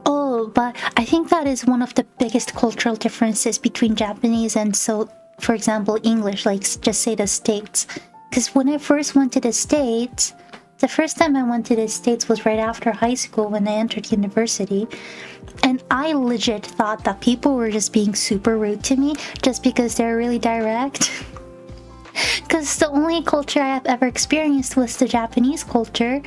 Oh, but I think that is one of the biggest cultural differences between Japanese and, so, for example, English, like just say the States. Because when I first went to the States, the first time I went to the States was right after high school when I entered university. And I legit thought that people were just being super rude to me just because they're really direct. Because the only culture I have ever experienced was the Japanese culture.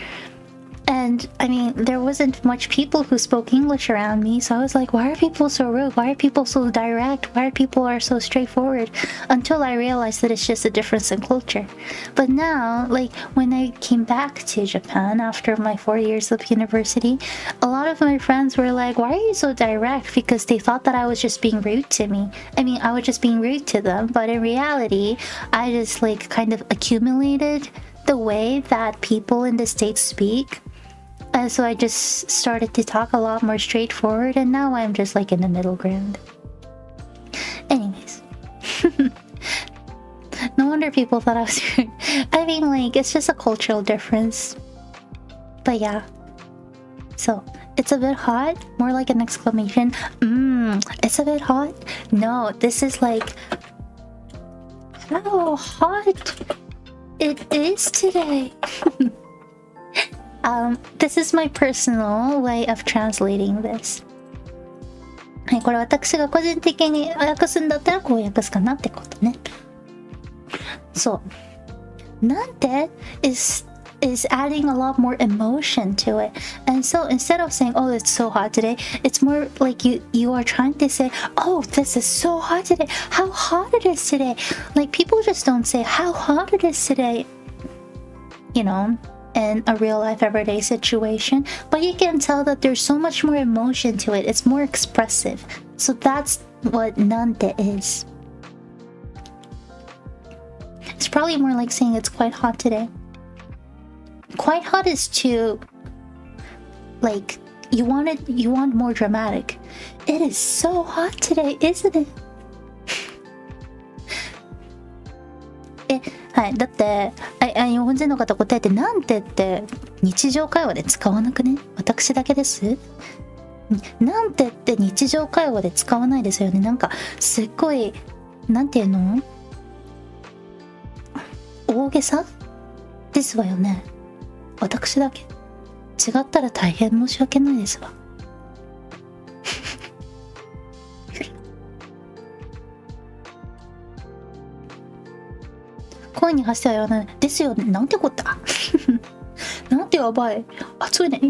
And I mean, there wasn't much people who spoke English around me, so I was like, why are people so rude? Why are people so direct? Why are people so straightforward? Until I realized that it's just a difference in culture. But now, like, when I came back to Japan after my 4 years of university, a lot of my friends were like, why are you so direct? Because they thought that I was just being rude to me. I mean, I was just being rude to them, but in reality, I just, like, kind of accumulated the way that people in the States speak. And so I just started to talk a lot more straightforward, and now I'm just like in the middle ground. Anyways. No wonder people thought I was rude. I mean, like, it's just a cultural difference. But yeah. So, it's a bit hot. More like an exclamation. It's a bit hot. No, this is like, how hot it is today. This is my personal way of translating this. はい、これ私が個人的に訳すんだったらこう訳すかなってことね。そう。なんて is adding a lot more emotion to it. And so instead of saying, oh, it's so hot today, it's more like you are trying to say, oh, this is so hot today. How hot it is today. Like, people just don't say how hot it is today. You know? In a real life everyday situation, but you can tell that there's so much more emotion to it. It's more expressive. So that's what nante is. It's probably more like saying it's quite hot today. Quite hot is too, like, you want more dramatic. It is so hot today, isn't it? はい、だって日本人の方答えてなんてって日常会話で使わなくね？私だけです？なんてって日常会話で使わないですよね。なんかすっごいなんていうの？大げさですわよね。私だけ。違ったら大変申し訳ないですわ。声に発しては言わないですよね。なんてこったなんてやばい。暑いね。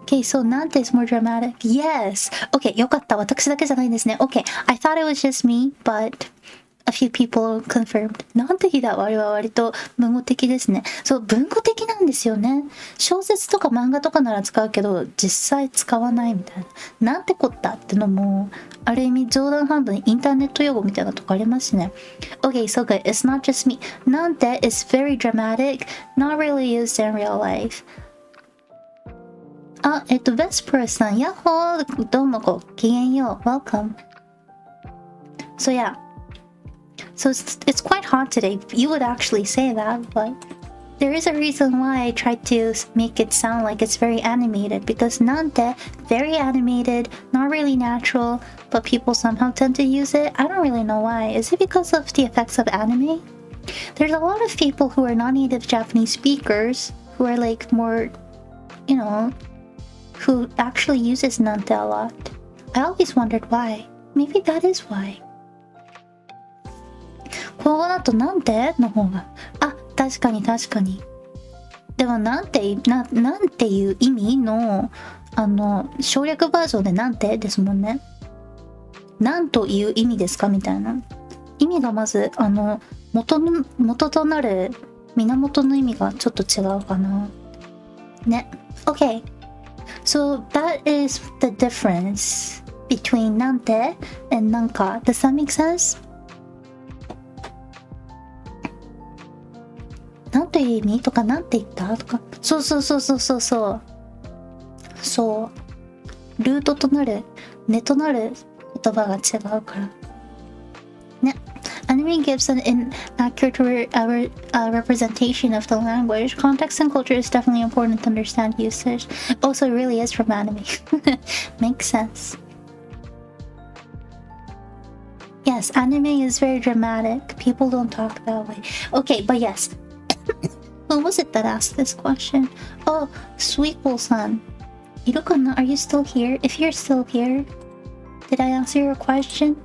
Okay, so なんて is more dramatic. Yes. Okay, よかった。私だけじゃないんですね。Okay, I thought it was just me, but a few people confirmed. なんて日だ。我は割と文語的ですね。そう、文語的なんですよね。小説とか漫画とかなら使うけど、実際使わないみたいな。なんてこったってのも、ある意味冗談半分インターネット用語みたいなとこありますしね。Okay, so good. It's not just me. なんて is very dramatic, not really used in real life. ベスプレスさん、ヤッホー、どうもごきげんよう。Welcome. So yeah.So it's quite hot today. You would actually say that, but there is a reason why I tried to make it sound like it's very animated, because nante, very animated, not really natural, but people somehow tend to use it. I don't really know why. Is it because of the effects of anime? There's a lot of people who are non-native Japanese speakers who are like more, you know, who actually uses nante a lot. I always wondered why. Maybe that is why.ここだとなんての方が確かにでもなんていう意味の省略バージョンでなんてですもんね。なんという意味ですかみたいな意味がまず元となる源の意味がちょっと違うかなね。 OK, so that is the difference between なんて and なんか。 Does that make sense?なんという意味とかなんて言ったとか。そうルートとなる根となる言葉が違うからね。Anime gives an inaccurate representation of the language. Context and culture is definitely important to understand usage. Also, it really is from anime. Makes sense. Yes, anime is very dramatic. People don't talk that way. Okay, but yes.Who was it that asked this question? Oh, Sweetbull-san. Hirokana, are you still here? If you're still here, did I answer your question?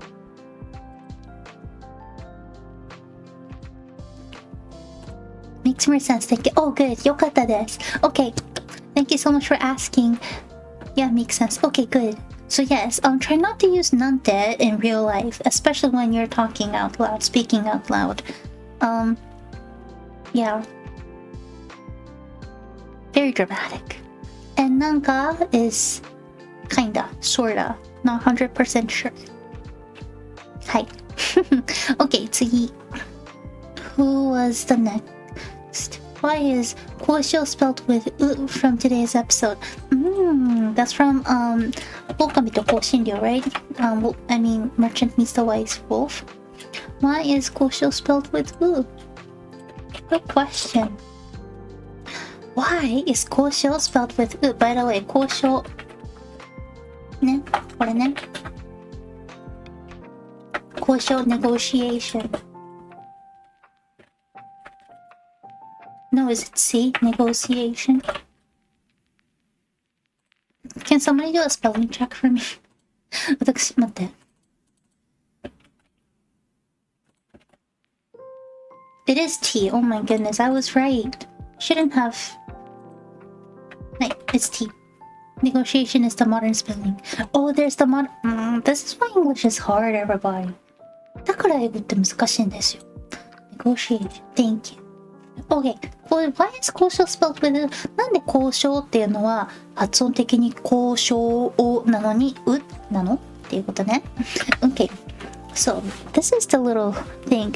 Makes more sense. Thank you. Oh, good. Yokata desu. Okay. Thank you so much for asking. Yeah, makes sense. Okay, good. So yes, try not to use nante in real life, especially when you're talking out loud, speaking out loud. Yeah.Very dramatic. And nanka is kinda, sorta, not 100% sure. Hi. Okay, 次. Who was the next? Why is 交渉 spelled with u from today's episode? That's from 狼と香辛料, right? I mean, Merchant meets the Wise Wolf. Why is 交渉 spelled with u? Good question.Why is 交渉 spelled with u? By the way, 交渉ね、これね。交渉 negotiation. No, is it C? Negotiation. Can somebody do a spelling check for me? 私、待って。It is T. Oh my goodness, I was right. Shouldn't have...Right, it's T. Negotiation is the modern spelling. Oh, there's the this is why English is hard, everybody. だから英語って難しいんですよ。Negotiation. Thank you. Okay. Why is 交渉 spelled with u? なんで交渉っていうのは発音的に交渉なのにうなのっていうことね。Okay. So, this is the little thing.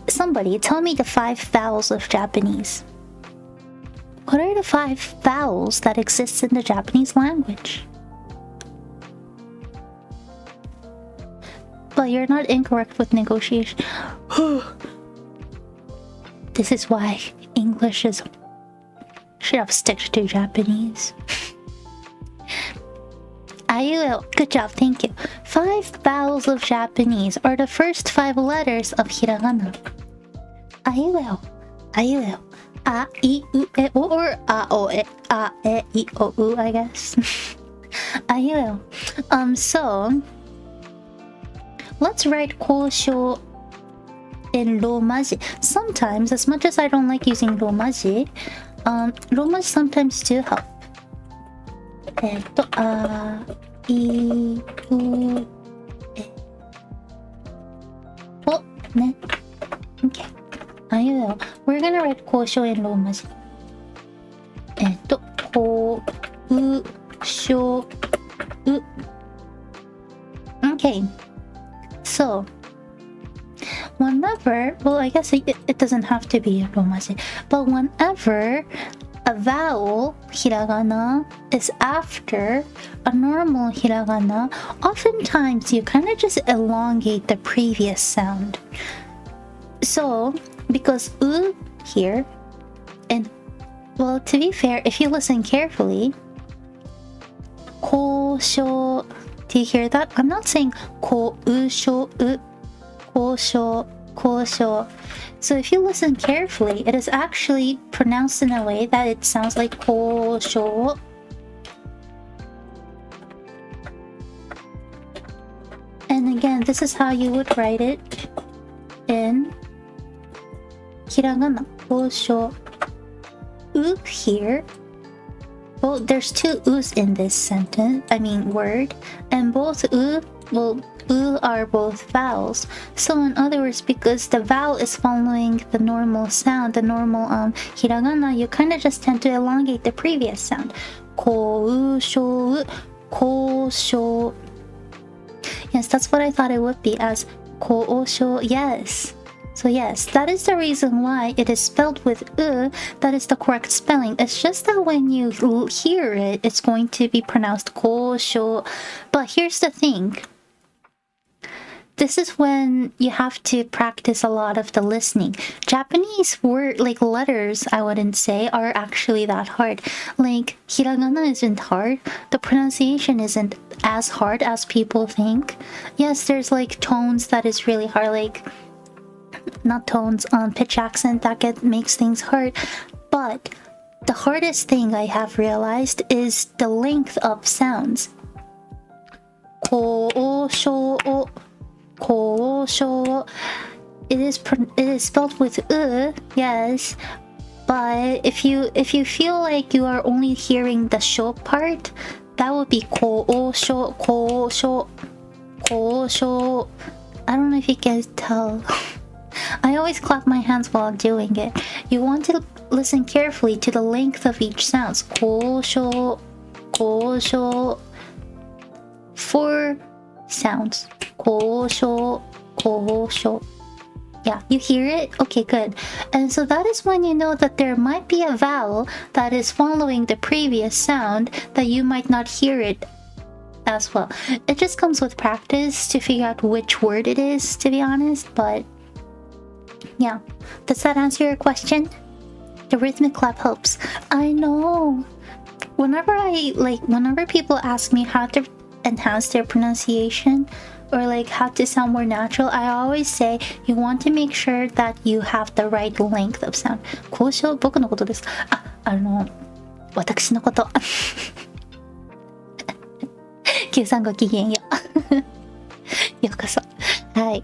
Somebody tell me the 5 vowels of Japanese.What are the 5 vowels that exist in the Japanese language? but you're not incorrect with negotiation. This is why English should have stick to Japanese. Aiueo. Good job, thank you. 5 vowels of Japanese are the first 5 letters of hiragana. Aiueo. Aiueo. A, I, U, E, O, or A, O, E, A, E, I, O, U, I guess. Aiueo. So let's write koshou in romaji. Sometimes, as much as I don't like using romaji, romaji sometimes do help. あ、い、う、え、お、ね。Okay. あいうよ。We're gonna write 交渉 in ローマ字。こう、しょう。Okay. So, whenever, well, I guess it doesn't have to be ローマ字, but whenever a vowel, hiragana, is after a normal hiragana, oftentimes you kind of just elongate the previous sound. So, because u here, and well, to be fair, if you listen carefully, ko sho, do you hear that? I'm not saying ko u sho u, ko sho, ko sho. So if you listen carefully, it is actually pronounced in a way that it sounds like ko sho. And again, this is how you would write it in hiragana. Ko sho. U here. Well, there's 2 u's in this sentence. Word. And both u, well, u are both vowels. So in other words, because the vowel is following the normal sound, the normal hiragana, you kind of just tend to elongate the previous sound. Ko sho, ko sho. Yes, that's what I thought it would be as ko sho. Yes. So yes, that is the reason why it is spelled with u. That is the correct spelling. It's just that when you hear it, it's going to be pronounced ko sho. But here's the thing. This is when you have to practice a lot of the listening. Japanese word, like letters, I wouldn't say, are actually that hard. Like, hiragana isn't hard. The pronunciation isn't as hard as people think. Yes, there's like tones that is really hard, like, not tones, pitch accent that makes things hard. But the hardest thing I have realized is the length of sounds. Ko sho. Ko sho. It is spelled with u, yes. But if you feel like you are only hearing the sho part, that would be ko sho, ko sho, ko sho. I don't know if you can tell. I always clap my hands while doing it. You want to listen carefully to the length of each sound. Ko sho, ko sho. 4 sounds. Ko sho, ko sho. Yeah, you hear it? Okay, good. And so that is when you know that there might be a vowel that is following the previous sound that you might not hear it as well. It just comes with practice to figure out which word it is, to be honest, but yeah. Does that answer your question? The rhythmic clap helps. I know. Whenever people ask me how to enhance their pronunciation or like how to sound more natural, I always say you want to make sure that you have the right length of sound. 交渉、僕のことですか？私のこと。皆さんごきげんよう。ようこそ。はい。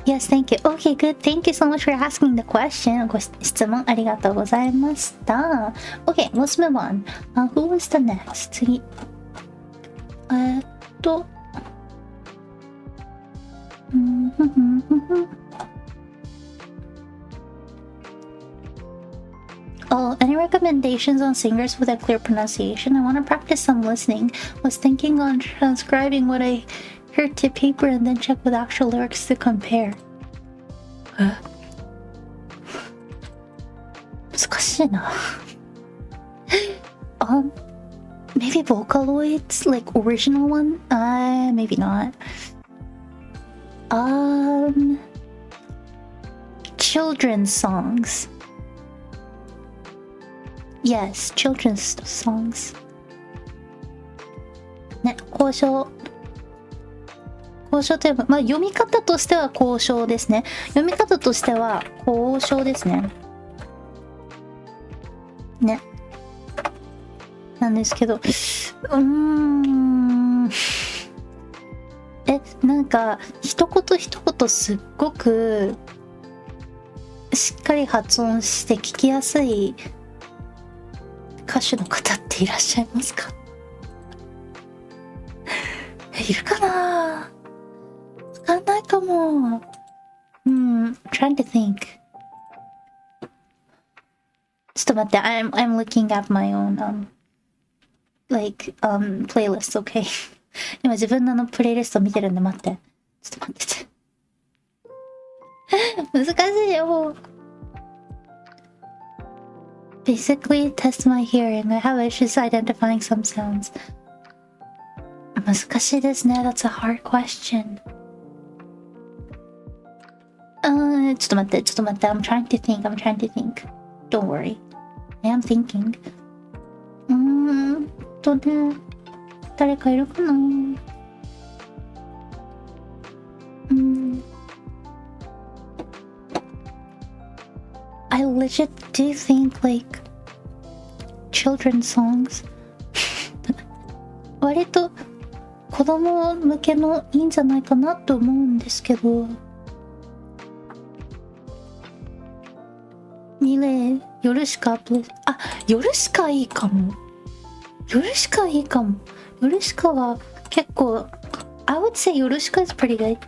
Yes, thank you. Okay, good. Thank you so much for asking the question. ご質問ありがとうございました。Okay, let's move on. Who was the next? 次。Oh, any recommendations on singers with a clear pronunciation? I want to practice some listening. Was thinking on transcribing what I heard to paper and then check with actual lyrics to compare. 難しいな。Maybe Vocaloids, like original one? Maybe not. Children's songs. Yes, children's songs. ね、交渉といえば、まあ読み方としては交渉ですね。読み方としては交渉ですね。ね。なんですけど、なんか一言一言すっごくしっかり発音して聞きやすい歌手の方っていらっしゃいますか？いるかな？わかんないかも。trying to think. ちょっと待って、I'm looking at my own playlist, okay? 今自分のプレイリスト見てるんで待って。ちょっと待ってて。難しいよ。Basically, test my hearing. I have issues identifying some sounds. 難しいですね。That's a hard question. ちょっと待って。I'm trying to think. Don't worry. I am thinking. 誰かいるかな？I legit do think like children's songs 割と子供向けのいいんじゃないかなと思うんですけど。ミレイ、夜しか夜しかいいかも。夜しかは結構 I would say 夜しか is pretty good.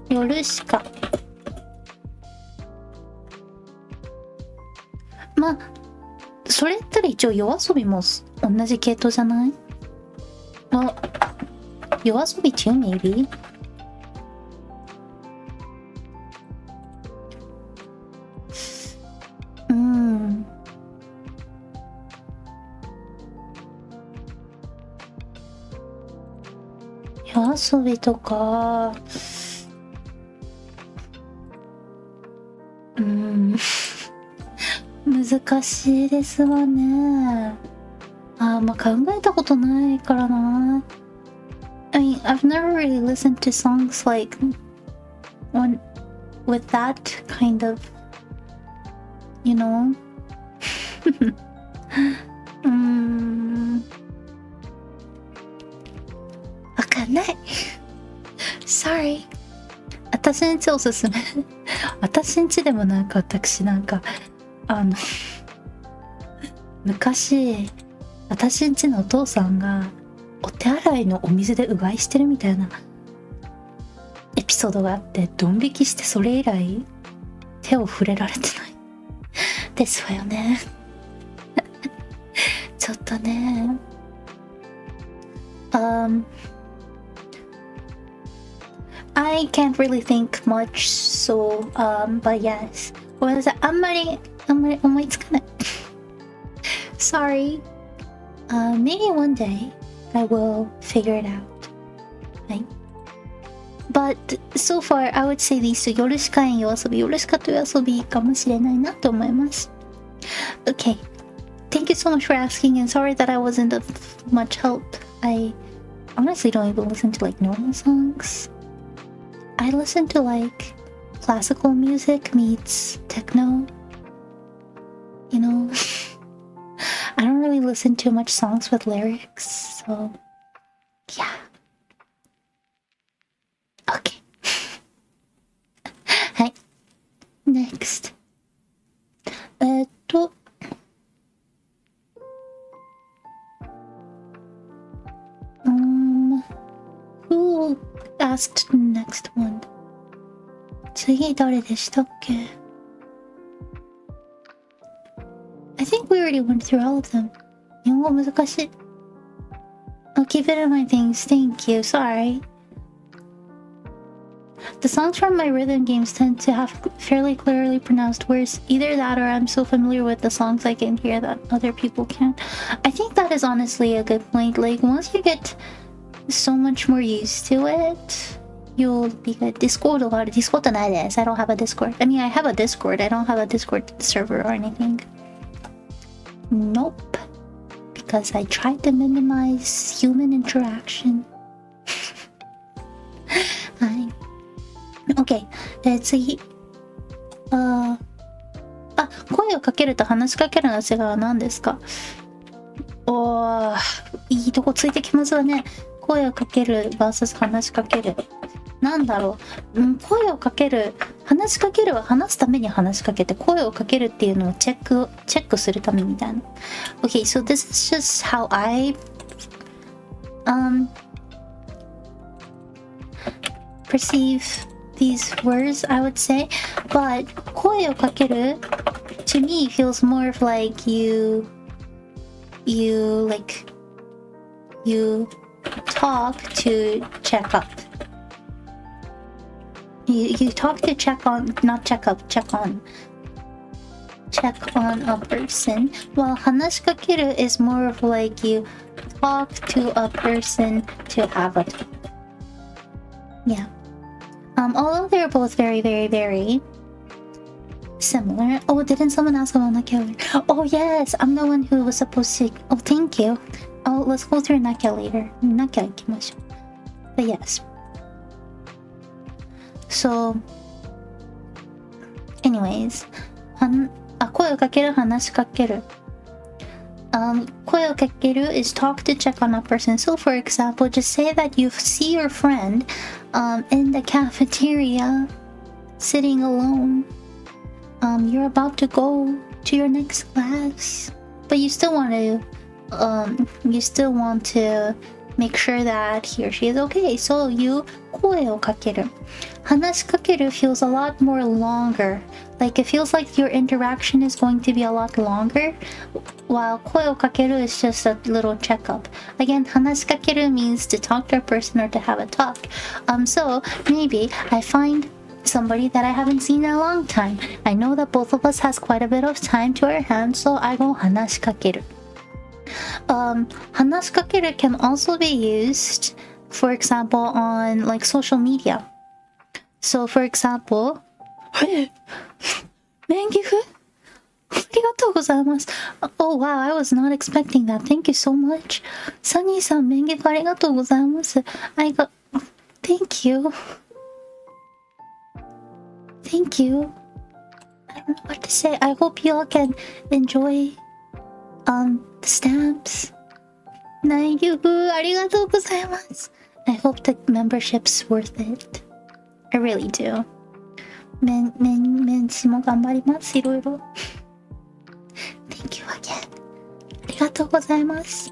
夜しかまあそれ言ったら一応夜遊びも同じ系統じゃない？夜遊び too maybe? 夜遊びとか難しいですわね。まあ考えたことないからな。I mean, I've never really listened to songs like with that kind of, you know? わかんない。Sorry. 私んちおすすめ。私んちでも私昔私んちのお父さんがお手洗いのお水でうがいしてるみたいなエピソードがあってドン引きしてそれ以来手を触れられてないですわよね。ちょっとね。I can't really think much, so but yes. ごめんなさい、あんまり思いつかない。Sorry. Maybe one day I will figure it out. Right? But so far, I would say these two. 夜しか夜遊び、夜しかと夜遊びかもしれないなと思います。Okay. Thank you so much for asking, and sorry that I wasn't of much help. I honestly don't even listen to like normal songs. I listen to like classical music meets techno. You know, I don't really listen to much songs with lyrics, so yeah. Okay. はい。Next. Who asked the next one? 次誰でしたっけ? I think we already went through all of them. 日本語難しい. I'll keep it in my things. Thank you. Sorry. The songs from my rhythm games tend to have fairly clearly pronounced words. Either that or I'm so familiar with the songs I can hear that other people can't. I think that is honestly a good point. Like, once you get so much more used to it, you'll be good. Discord がある。Discord ないです。I don't have a Discord. I mean, I have a Discord. I don't have a Discord server or anything. Nope. Because I tried to minimize human interaction. はい。OK。次。声をかけると話しかけるの違いは何ですか？いいとこついてきますわね。声をかける vs 話しかける。なんだろう。声をかける。話しかけるは話すために話しかけて、声をかけるっていうのをチェックするためみたいな。Okay, so this is just how I perceive these words, I would say. But 声をかける to me feels more of like you talk to check up. You talk to check on, not check up, check on a person. While 話しかける is more of like you talk to a person to have a talk. Yeah. Although they're both very, very, very similar. Oh, didn't someone ask about Nakia? Oh yes, I'm the one who was supposed to. Oh, thank you. Oh, let's go through Nakia later. Nakia 行きましょう。But yes. So, anyways, 声をかける、話しかける。声をかける is talk to check on a person. So, for example, just say that you see your friend in the cafeteria sitting alone. You're about to go to your next class, but you still want to make sure that he or she is okay. So you 声をかける。話しかける feels a lot more longer. Like it feels like your interaction is going to be a lot longer, while 声をかける is just a little checkup. Again, 話しかける means to talk to a person or to have a talk. So maybe I find somebody that I haven't seen in a long time. I know that both of us has quite a bit of time to our hands, so I go 話しかける。話しかける can also be used, for example, on like social media. So, for example, 免ギフありがとうございます。Oh wow, I was not expecting that. Thank you so much. サニーさん、免ギフありがとうございます。Thank you. Thank you. I don't know what to say. I hope you all can enjoy the stamps. Thank you. ありがとうございます。I hope the membership's worth it. I really do. メンシも頑張ります。いろいろ。Thank you again. ありがとうございます。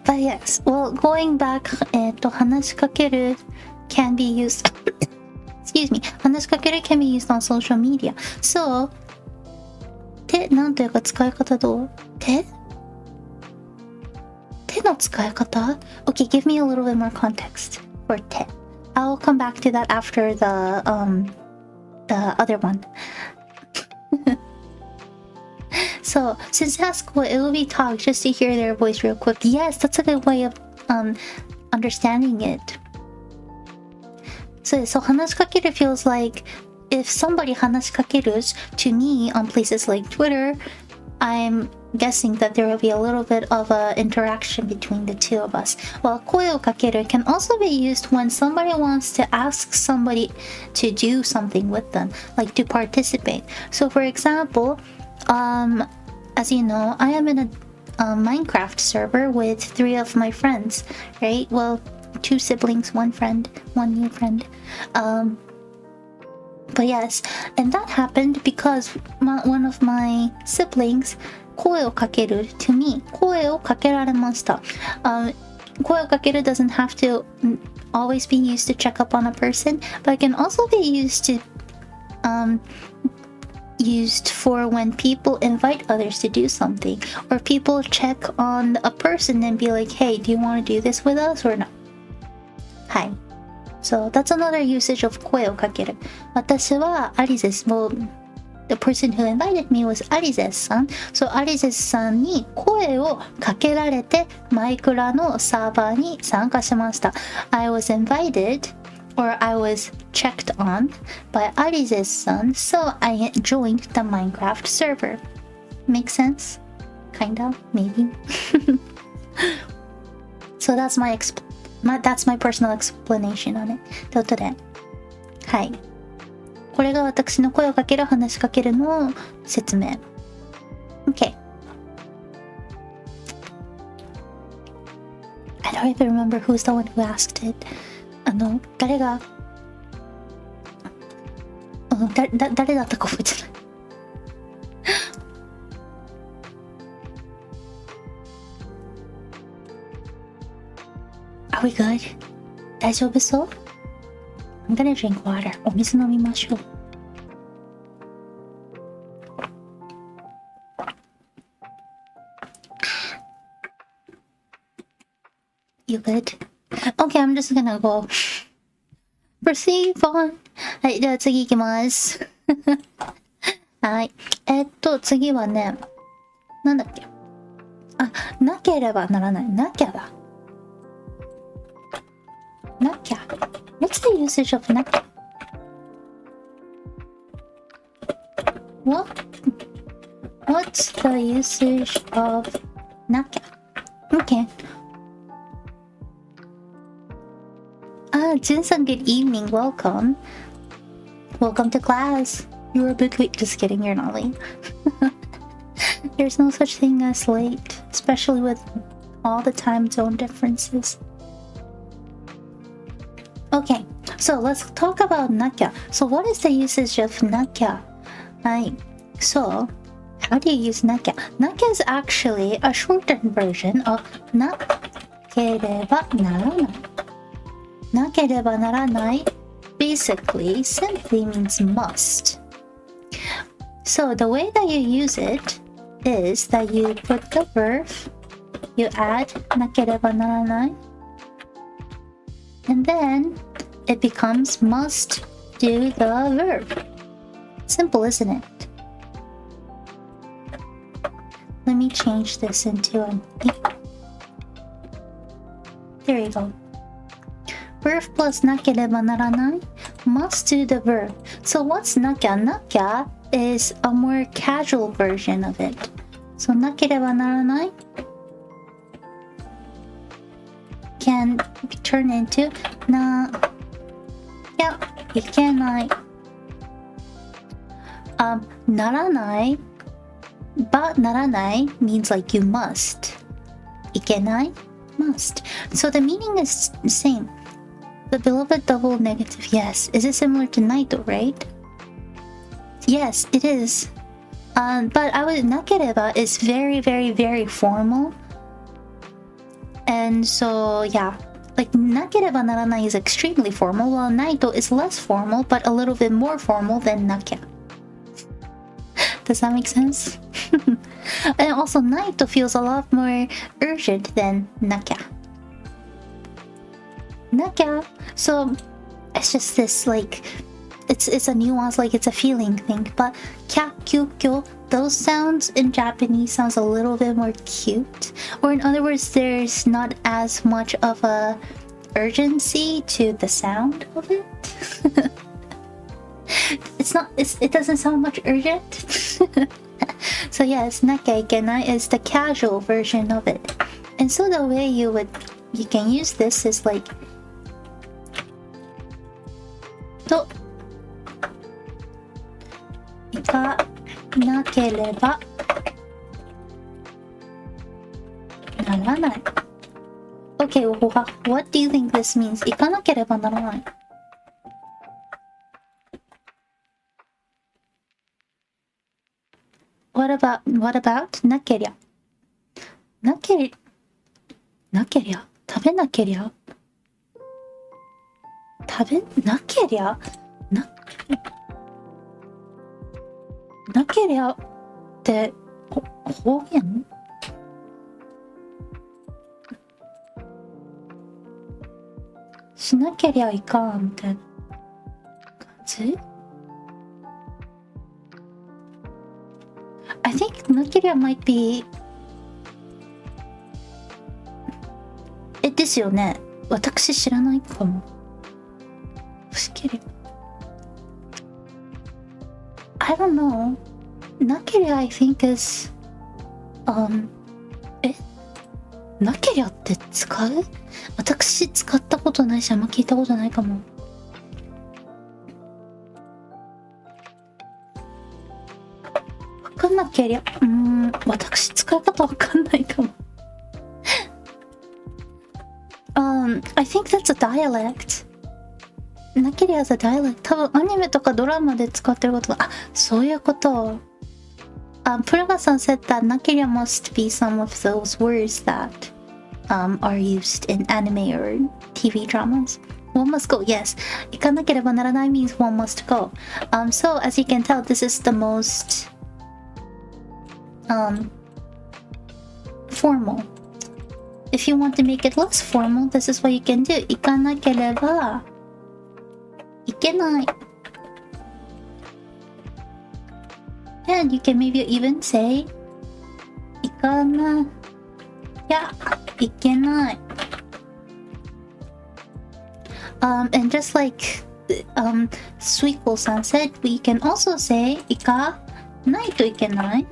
But yes, well, going back, 話しかける can be used. Excuse me. 話しかける can be used on social media. So, なんというか使い方どう？手の使い方？ Okay, give me a little bit more context for 手。I'll come back to that after the other one. So, since that's cool, it will be talk just to hear their voice real quick. Yes, that's a good way of understanding it. So 話しかける feels like if somebody 話しかける to me on places like Twitter, I'm guessing that there will be a little bit of an interaction between the two of us. While 声をかける can also be used when somebody wants to ask somebody to do something with them, like to participate. So for example, as you know, I am in a Minecraft server with 3 of my friends, right? Well, 2 siblings, 1 friend, 1 new friend. But yes, and that happened because one of my siblings 声をかける to me 声をかけられました。声をかける doesn't have to always be used to check up on a person, but it can also be used for when people invite others to do something, or people check on a person and be like, hey, do you want to do this with us or not? はい。So that's another usage of 声をかける。私はアリです。もう The person who invited me was アリゼスさん。そう、アリゼスさんに声をかけられてマイクラのサーバーに参加しました。I was invited or I was checked on by アリゼスさん so I joined the Minecraft server. Make sense? Kinda? Maybe? So that's my personal explanation on it. ということで、はい。これが私の声をかける、話しかけるの説明。Okay. I don't even remember who's the one who asked it. 誰が、誰だったか覚えてない。Are we good? 大丈夫そう？ I'm gonna drink water. お水飲みましょう。You good? Okay, I'm just gonna go. Proceed on. はい、では次行きます。はい。次はね、なんだっけ。あ、なければならない。なきゃだ。なきゃ。What's the usage of なきゃ What's the usage of なきゃ Okay. Jin-san, good evening. Welcome. Welcome to class. You were a bit late. Just kidding, you're not late. There's no such thing as late, especially with all the time zone differences. Okay, so let's talk about nakya. So what is the usage of nakya? So how do you use nakya? Nakya is actually a shortened version of nakereba naranai. Nakereba naranai basically simply means must. So the way that you use it is that you put the verb, you add nakereba naranai, and then it becomes must do the verb. Simple, isn't it? Let me change this into an E. There you go. Verb plus nakereba naranai must do the verb. So what's nakya? Nakya is a more casual version of it. So nakereba naranai can be turned into na ya ikenai. Naranai, but naranai means like you must. Ikenai, must. So the meaning is the same. The beloved double negative, yes. Is it similar to naito, right? Yes, it is. But I would nakereba is very, very, very formal. And so, yeah. Like, nakereba naranai is extremely formal, while naito is less formal, but a little bit more formal than nakya. Does that make sense? And also, naito feels a lot more urgent than nakya. Nakya, so it's just this, like, it's a nuance, like it's a feeling thing. But kya, kyu, kyo, those sounds in Japanese sounds a little bit more cute. Or in other words, there's not as much of a urgency to the sound of it. It doesn't sound much urgent. So yes, nakya ikenai is the casual version of it. And so the way you can use this is like to ikanakereba naranai. Okay, what do you think this means? Ikanakereba naranai. What about nakeria? Nakeria? 食べなけりゃって方言？しなけりゃいかんみたいな感じ？ I think なけりゃ might be ですよね。私知らないかも。不思議。I don't know. なけりゃ I think is なけりゃって使う？私使ったことないしあんま聞いたことないかも。わかんなけりゃ私使い方わかんないかも。I think that's a dialect. なけりゃ is a dialect. 多分アニメとかドラマで使ってることが、そういうこと。プラガさん said that なけりゃ must be some of those words that are used in anime or TV dramas. One must go. Yes. 行かなければならない means one must go. So as you can tell, this is the most formal. If you want to make it less formal, this is what you can do. 行かなければいけない。And you can maybe even say 行かなきゃいけない。And just like Sweetbull-san said, we can also say 行かないといけない。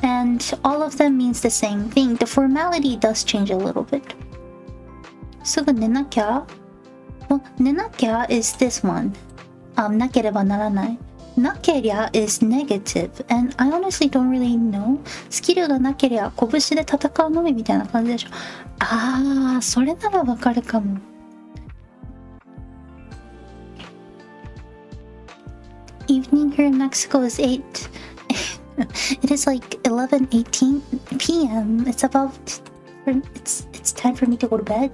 And all of them means the same thing. The formality does change a little bit. すぐ寝なきゃ？ Well, 寝なきゃ is this one. なければならない。なけりゃ is negative. And I honestly don't really know. スキルがなけりゃ拳で戦うのみみたいな感じでしょ。それならわかるかも。Evening here in Mexico is 8. It is like 11:18 p.m. It's time for me to go to bed.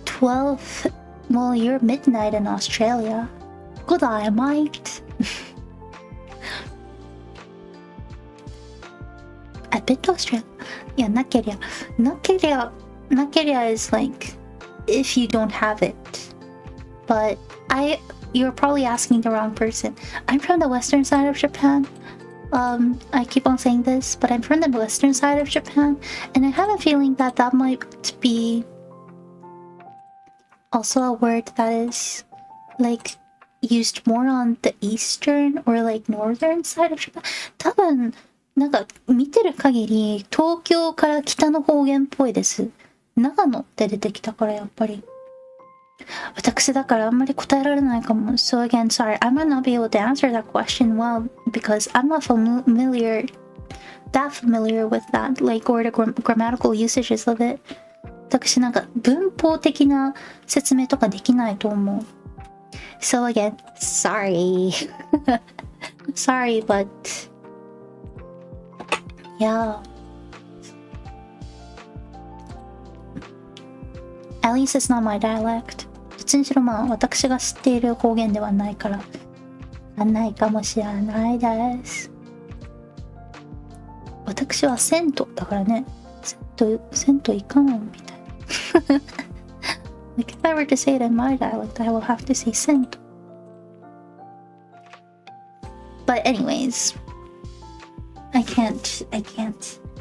12. Well, you're midnight in Australia. Good eye, mate. I've been to Australia. Yeah, なけりゃ is like if you don't have it. But you're probably asking the wrong person. I'm from the western side of Japan. I keep on saying this, but I'm from the western side of Japan, and I have a feeling that might be also a word that is like used more on the eastern or like northern side of Japan. 多分なんか見てる限り東京から北の方言っぽいです。長野って出てきたからやっぱり。私だからあんまり答えられないかも。So again, sorry, I might not be able to answer that question well because I'm not familiar with that, like, or the grammatical usages of it. 私なんか文法的な説明とかできないと思う。So again, sorry. Sorry, but yeah. At least it's not my dialect. どっちにしろまあ私が知っている方言ではないからないかもしれないです。私は銭湯だからね。銭湯行かんみたいな。Like if I were to say it in my dialect, I will have to say 銭湯。But anyways, I can't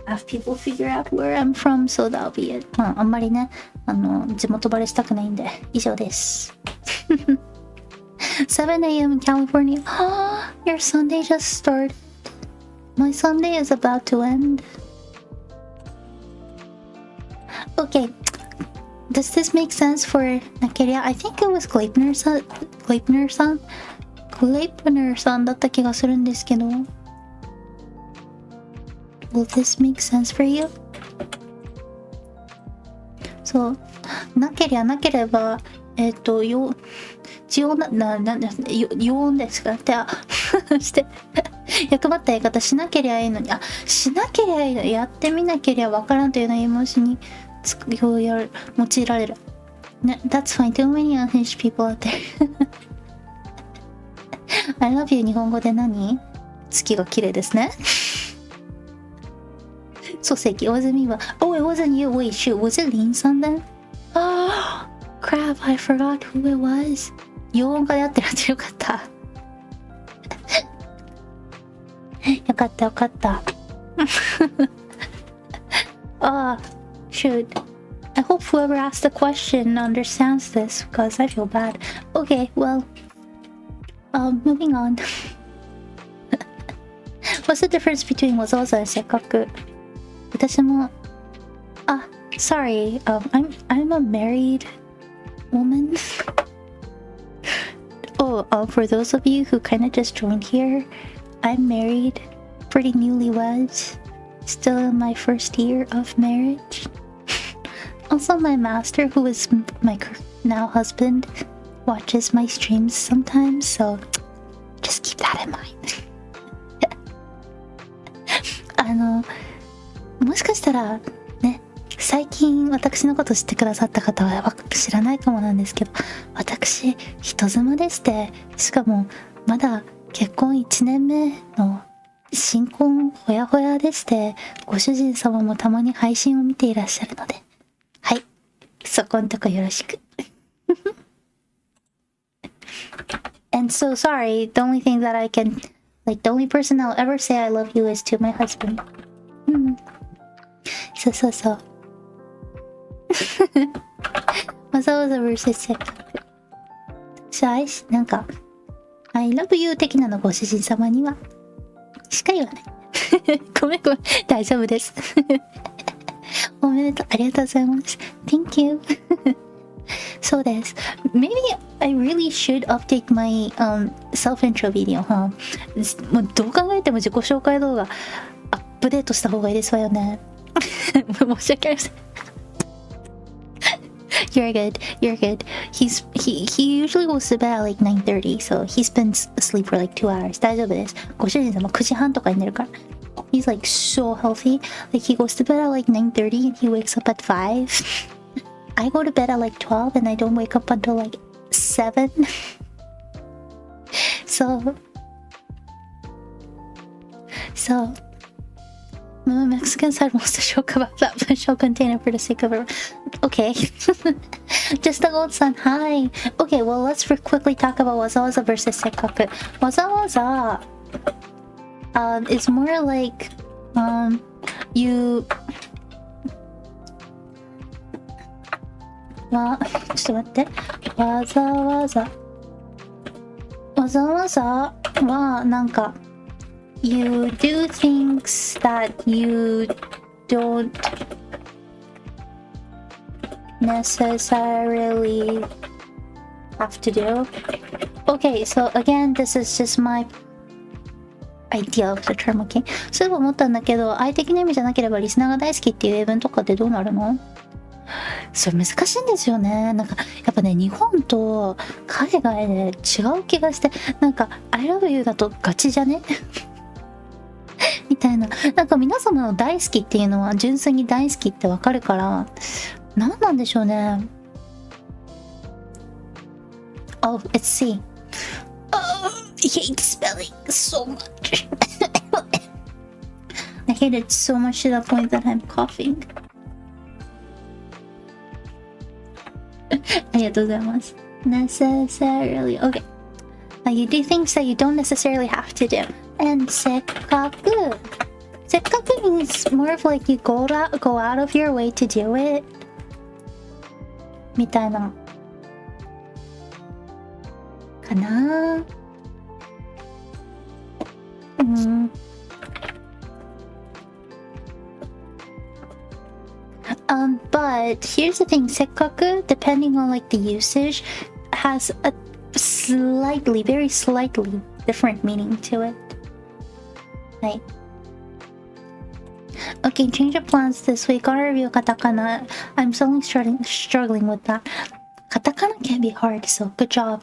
have people figure out where I'm from, so that'll be it. まああんまりね、地元バレしたくないんで以上です。7 a.m. in California. Your Sunday just started. My Sunday is about to end. Okay. Does this make sense for Nakeria? I think it was Gleipnerさんだった気がするんですけど。Will this make sense for you? そう。なければ、陽音ですかってして欲張った言い方しなけりゃいいのにしなけりゃいいのやってみなけりゃわからんというような言い回しに用いられるね。That's fine. Too many unhinged people out there. I love you 日本語で何？月が綺麗ですね。漱石 it wasn't me, but it wasn't you. Wait, shoot, was it Lin-san then? Crap. crap, I forgot who it was. 洋音化で合ってなってよかった。よかったよかった。Ah, shoot. I hope whoever asked the question understands this because I feel bad. Okay, well, moving on. What's the difference between わざわざ and せっかく？私も、sorry, I'm a married woman. For those of you who kind of just joined here, I'm married, pretty newlyweds, still in my first year of marriage. Also, my master, who is my now husband, watches my streams sometimes, so just keep that in mind. もしかしたらね、最近私のこと知ってくださった方は知らないかもなんですけど、私人妻でして、しかもまだ結婚1年目の新婚ほやほやでして、ご主人様もたまに配信を見ていらっしゃるので、はい、そこんとこよろしく。And so sorry, the only thing that I can, like the only person I'll ever say I love you is to my husband. そうそうそう。わざわざ vs せっかく。なんか I love you 的なのご主人様にはしか言わない。ごめん大丈夫です。おめでとう、ありがとうございます。Thank you. そうです。Maybe I really should update my self-intro video, huh? もうどう考えても自己紹介動画アップデートした方がいいですわよね。申し訳ありません。You're good. You're good. He usually goes to bed at like 9:30, so he's been asleep for like 2 hours. 大丈夫です。ご主人様9時半とかに寝るから。He's like so healthy. Like he goes to bed at like 9:30 and he wakes up at 5. I go to bed at like 12 and I don't wake up until like 7. So the Mexican side wants to joke about that special container for the sake of it. Okay. Just a gold sun. Hi. Okay, well, let's quickly talk about わざわざ versus せっかく。わざわざis more like you ちょっと待って。わざわざはなんかYou do things that you don't necessarily have to do. Okay, so again, this is just my idea of the term, okay? そういえば思ったんだけど、相的な意味じゃなければリスナーが大好きっていう英文とかってどうなるの？それ難しいんですよね。なんかやっぱね、日本と海外で違う気がして、なんか I love you だとガチじゃねみたいな。なんか皆様の大好きっていうのは純粋に大好きってわかるから、何なんでしょうね。Oh, let's see. Oh, I hate spelling so much. I hate it so much to the point that I'm coughing. ありがとうございます。Necessarily. Okay. You do things that you don't necessarily have to do. And せっかく means more of like you go out of your way to do it みたいなかな。But here's the thing, せっかく depending on like the usage has a very slightly different meaning to it. はい。Okay, change of plans this week. Gotta review katakana. I'm suddenly struggling with that. Katakana can be hard, so good job.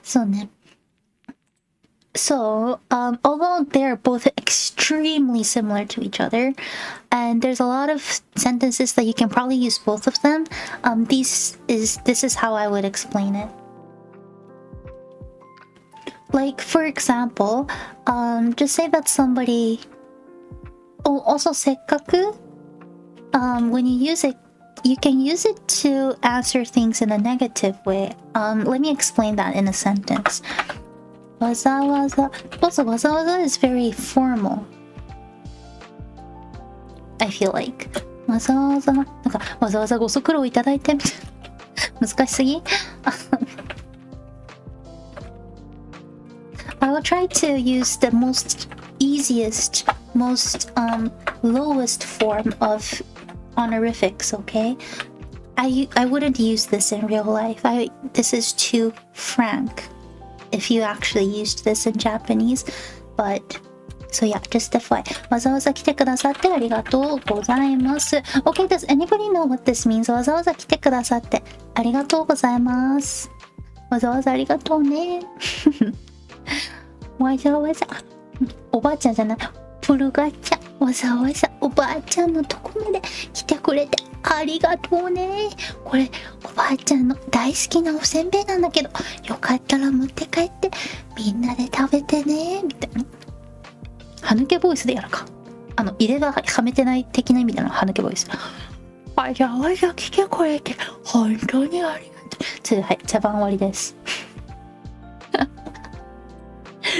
そうね。So, although they're both extremely similar to each other, and there's a lot of sentences that you can probably use both of them, this is how I would explain it. Like, for example, just say that somebody... Oh, also, せっかく, when you use it you can use it to answer things in a negative way. Let me explain that in a sentence. わざわざ Also, わざわざ is very formal. I feel like わざわざなんかわざわざご足労いただいて難しすぎI will try to use the most easiest, most lowest form of honorifics, okay? I wouldn't use this in real life. This is too frank if you actually used this in Japanese. But, so yeah, just FYI. わざわざ来てくださってありがとうございます。Okay, does anybody know what this means? わざわざ来てくださってありがとうございます。わざわざありがとうね。わざわざおばあちゃんじゃないプルガチャわざわざおばあちゃんのとこまで来てくれてありがとうね。これおばあちゃんの大好きなおせんべいなんだけどよかったら持って帰ってみんなで食べてねみたいな歯抜けボイスでやるか入れ歯はめてない的な意味での歯抜けボイスわざわざ来てくれて本当にありがとうはい茶番終わりです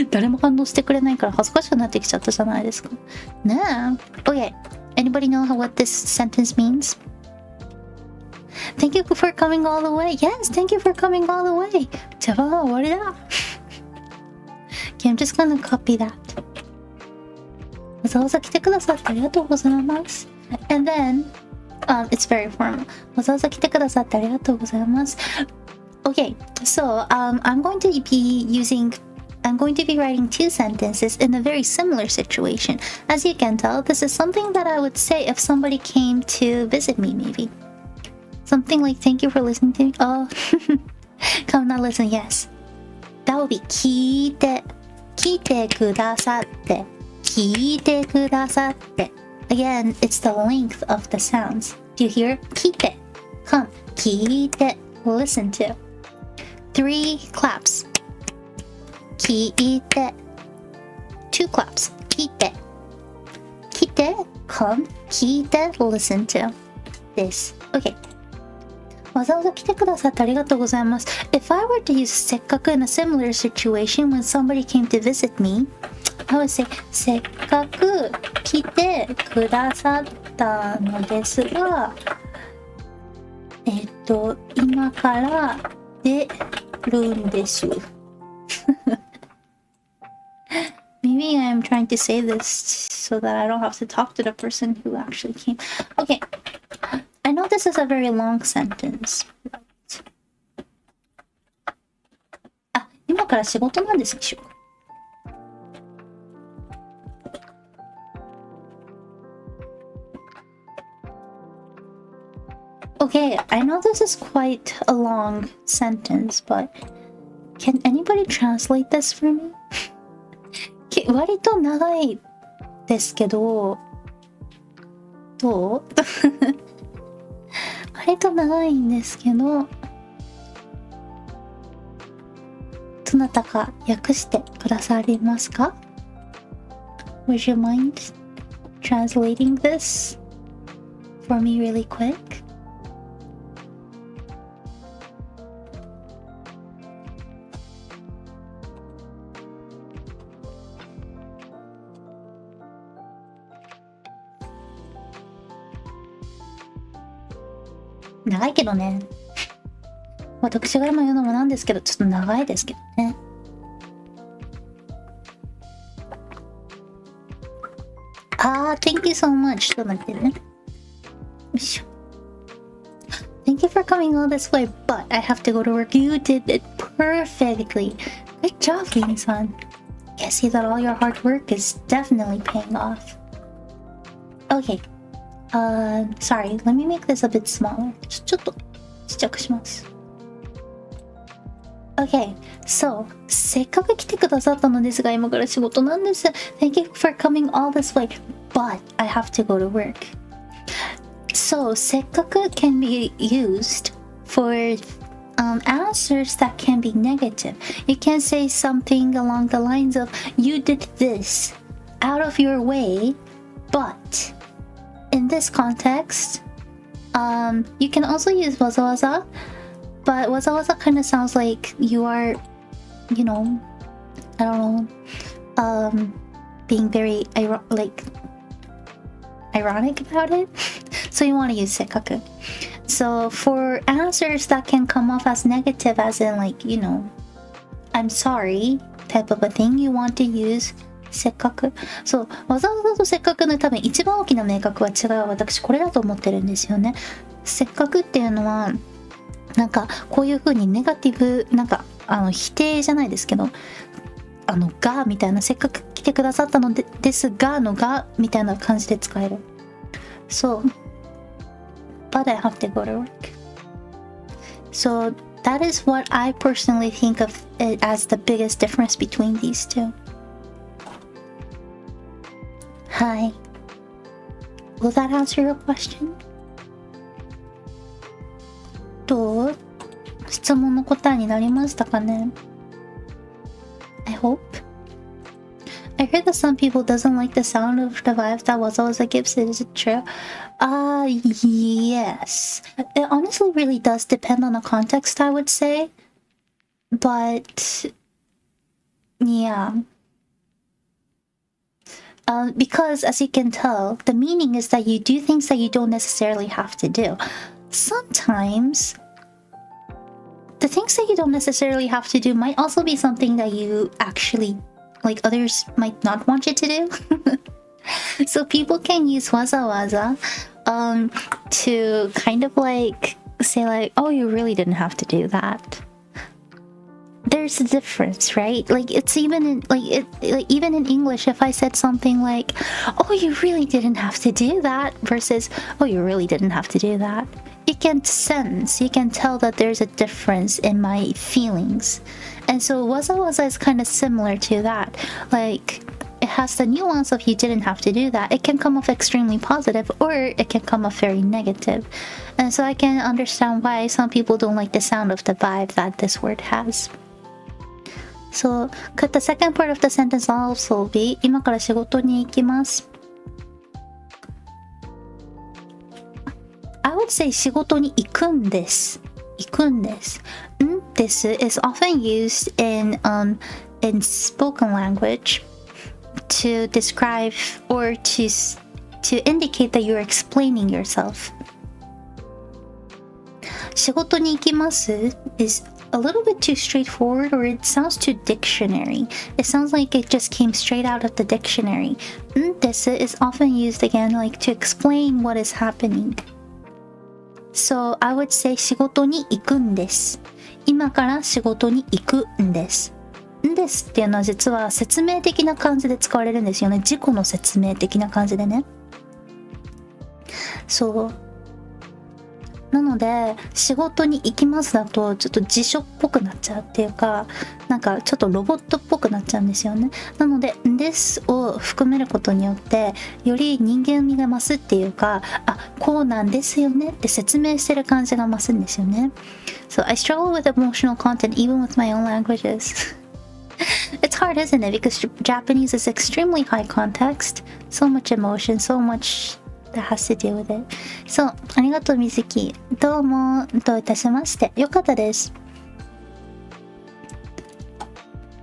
誰も反応してくれないから恥ずかしくなってきちゃったじゃないですかねえ Okay, anybody know what this sentence means? Thank you for coming all the way. Yes, thank you for coming all the way. じゃあ終わりだ Okay, I'm just gonna copy that. わざわざ来てくださってありがとうございます And then, it's very formal. わざわざ来てくださってありがとうございます Okay, so I'm going to be writing two sentences in a very similar situation. As you can tell, this is something that I would say if somebody came to visit me, maybe. Something like, thank you for listening to me. Oh, come now listen, yes. That would be 聞いてくださって聞いてくださって Again, it's the length of the sounds. Do you hear? 聞いて Come, 聞いて Listen to 3 claps聞いて 2 claps 聞いて come 聞いて listen to this okay わざわざ来てくださってありがとうございます If I were to use せっかく in a similar situation when somebody came to visit me I would say せっかく来てくださったのですが今から出るんですMaybe I'm trying to say this so that I don't have to talk to the person who actually came. Okay, I know this is a very long sentence. 今から仕事なんですでしょうかOkay, I know this is quite a long sentence, but can anybody translate this for me? 割と長いですけどどう割と長いんですけどどなたか訳してくださりますか Would you mind translating this for me really quick?長いけどね私が今言うのもなんですけどちょっと長いですけどねThank you so much ちょっと待ってねよいしょ Thank you for coming all this way but I have to go to work You did it perfectly Good job, Lin-san I see that all your hard work is definitely paying off Okay sorry, let me make this a bit smaller. ちょっとちっちゃくします。Okay, so せっかく来てくださったのですが今から仕事なんです。Thank you for coming all this way, but I have to go to work. So せっかく can be used for answers that can be negative. You can say something along the lines of you did this out of your way, but in this context, You can also use わざわざ, but わざわざ kind of sounds like you are, you know, I don't know, being very like ironic about it. So you want to use せっかく. So for answers that can come off as negative, as in like, you know, I'm sorry type of a thing, you want to use せっかく. そう、わざわざとせっかくの多分一番大きな明確は違う。私これだと思ってるんですよね。せっかくっていうのはなんかこういう風にネガティブ、なんか否定じゃないですけど、がみたいな、せっかく来てくださったのですがのがみたいな感じで使える。そう。But I have to go to work. So that is what I personally think of it as the biggest difference between these two. はい。Will that answer your question? どう？質問の答えになりましたかね？ I hope. I heard that some people doesn't like the sound of the vibes that waza gives. Is it true? Yes. It honestly really does depend on the context, I would say. But yeah. Because as you can tell, the meaning is that you do things that you don't necessarily have to do. Sometimes the things that you don't necessarily have to do might also be something that you actually, like, others might not want you to do. So people can use waza waza to kind of like say like, oh, you really didn't have to do that. There's a difference, right? Like it's even in like even in English, if I said something like, oh, you really didn't have to do that, versus, oh, you really didn't have to do that, you can tell that there's a difference in my feelings. And so waza waza is kind of similar to that. Like it has the nuance of you didn't have to do that. It can come off extremely positive or it can come off very negative. And so I can understand why some people don't like the sound of the vibe that this word has. So could the second part of the sentence also be 今から仕事に行きます。I would say 仕事に行くんです。行くんです。んです is often used in spoken language to describe or to indicate that you're explaining yourself. 仕事に行きます is a little bit too straightforward, or it sounds too dictionary. It sounds like it just came straight out of the dictionary. んです is often used again like to explain what is happening. So I would say 仕事に行くんです。今から仕事に行くんです。んですっていうのは実は説明的な感じで使われるんですよね。自己の説明的な感じでね。そう。なので仕事に行きますだとちょっと辞書っぽくなっちゃうっていうか、なんかちょっとロボットっぽくなっちゃうんですよね。なのでですを含めることによってより人間味が増すっていうか、あ、こうなんですよねって説明してる感じが増すんですよね。So I struggle with emotional content even with my own languages. It's hard, isn't it? Because Japanese is extremely high context, so much emotion, so much that has to do with it. そう、ありがとうみずき。どうも、どういたしまして。よかったです。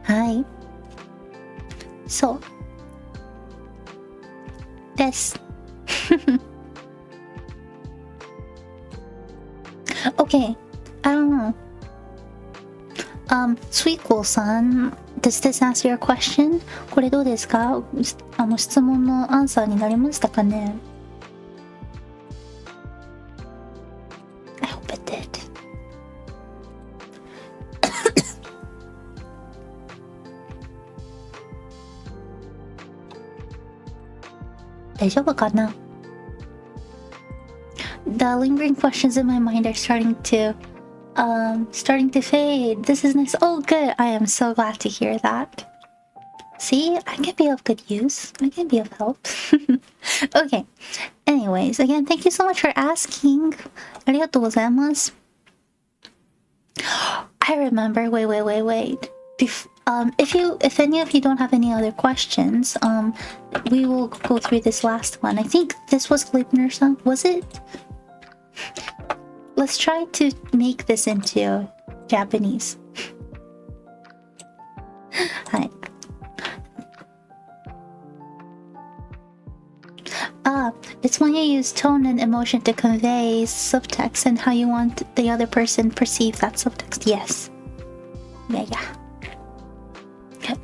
はい。そう。です。Okay, I don't know. Sweetcool さん、does this answer your question? これどうですか？質問のアンサーになりましたかね？I hope it did. 大丈夫かな？ The lingering questions in my mind are starting to fade. This is nice. Oh, good. I am so glad to hear that. See, I can be of good use. I can be of help. Okay. Anyways, again, thank you so much for asking. ありがとうございます。I remember. Wait. If any of you don't have any other questions, we will go through this last one. I think this was Glibner-san. Was it? Let's try to make this into Japanese. はい。It's when you use tone and emotion to convey subtext and how you want the other person perceive that subtext. Yes. Yeah.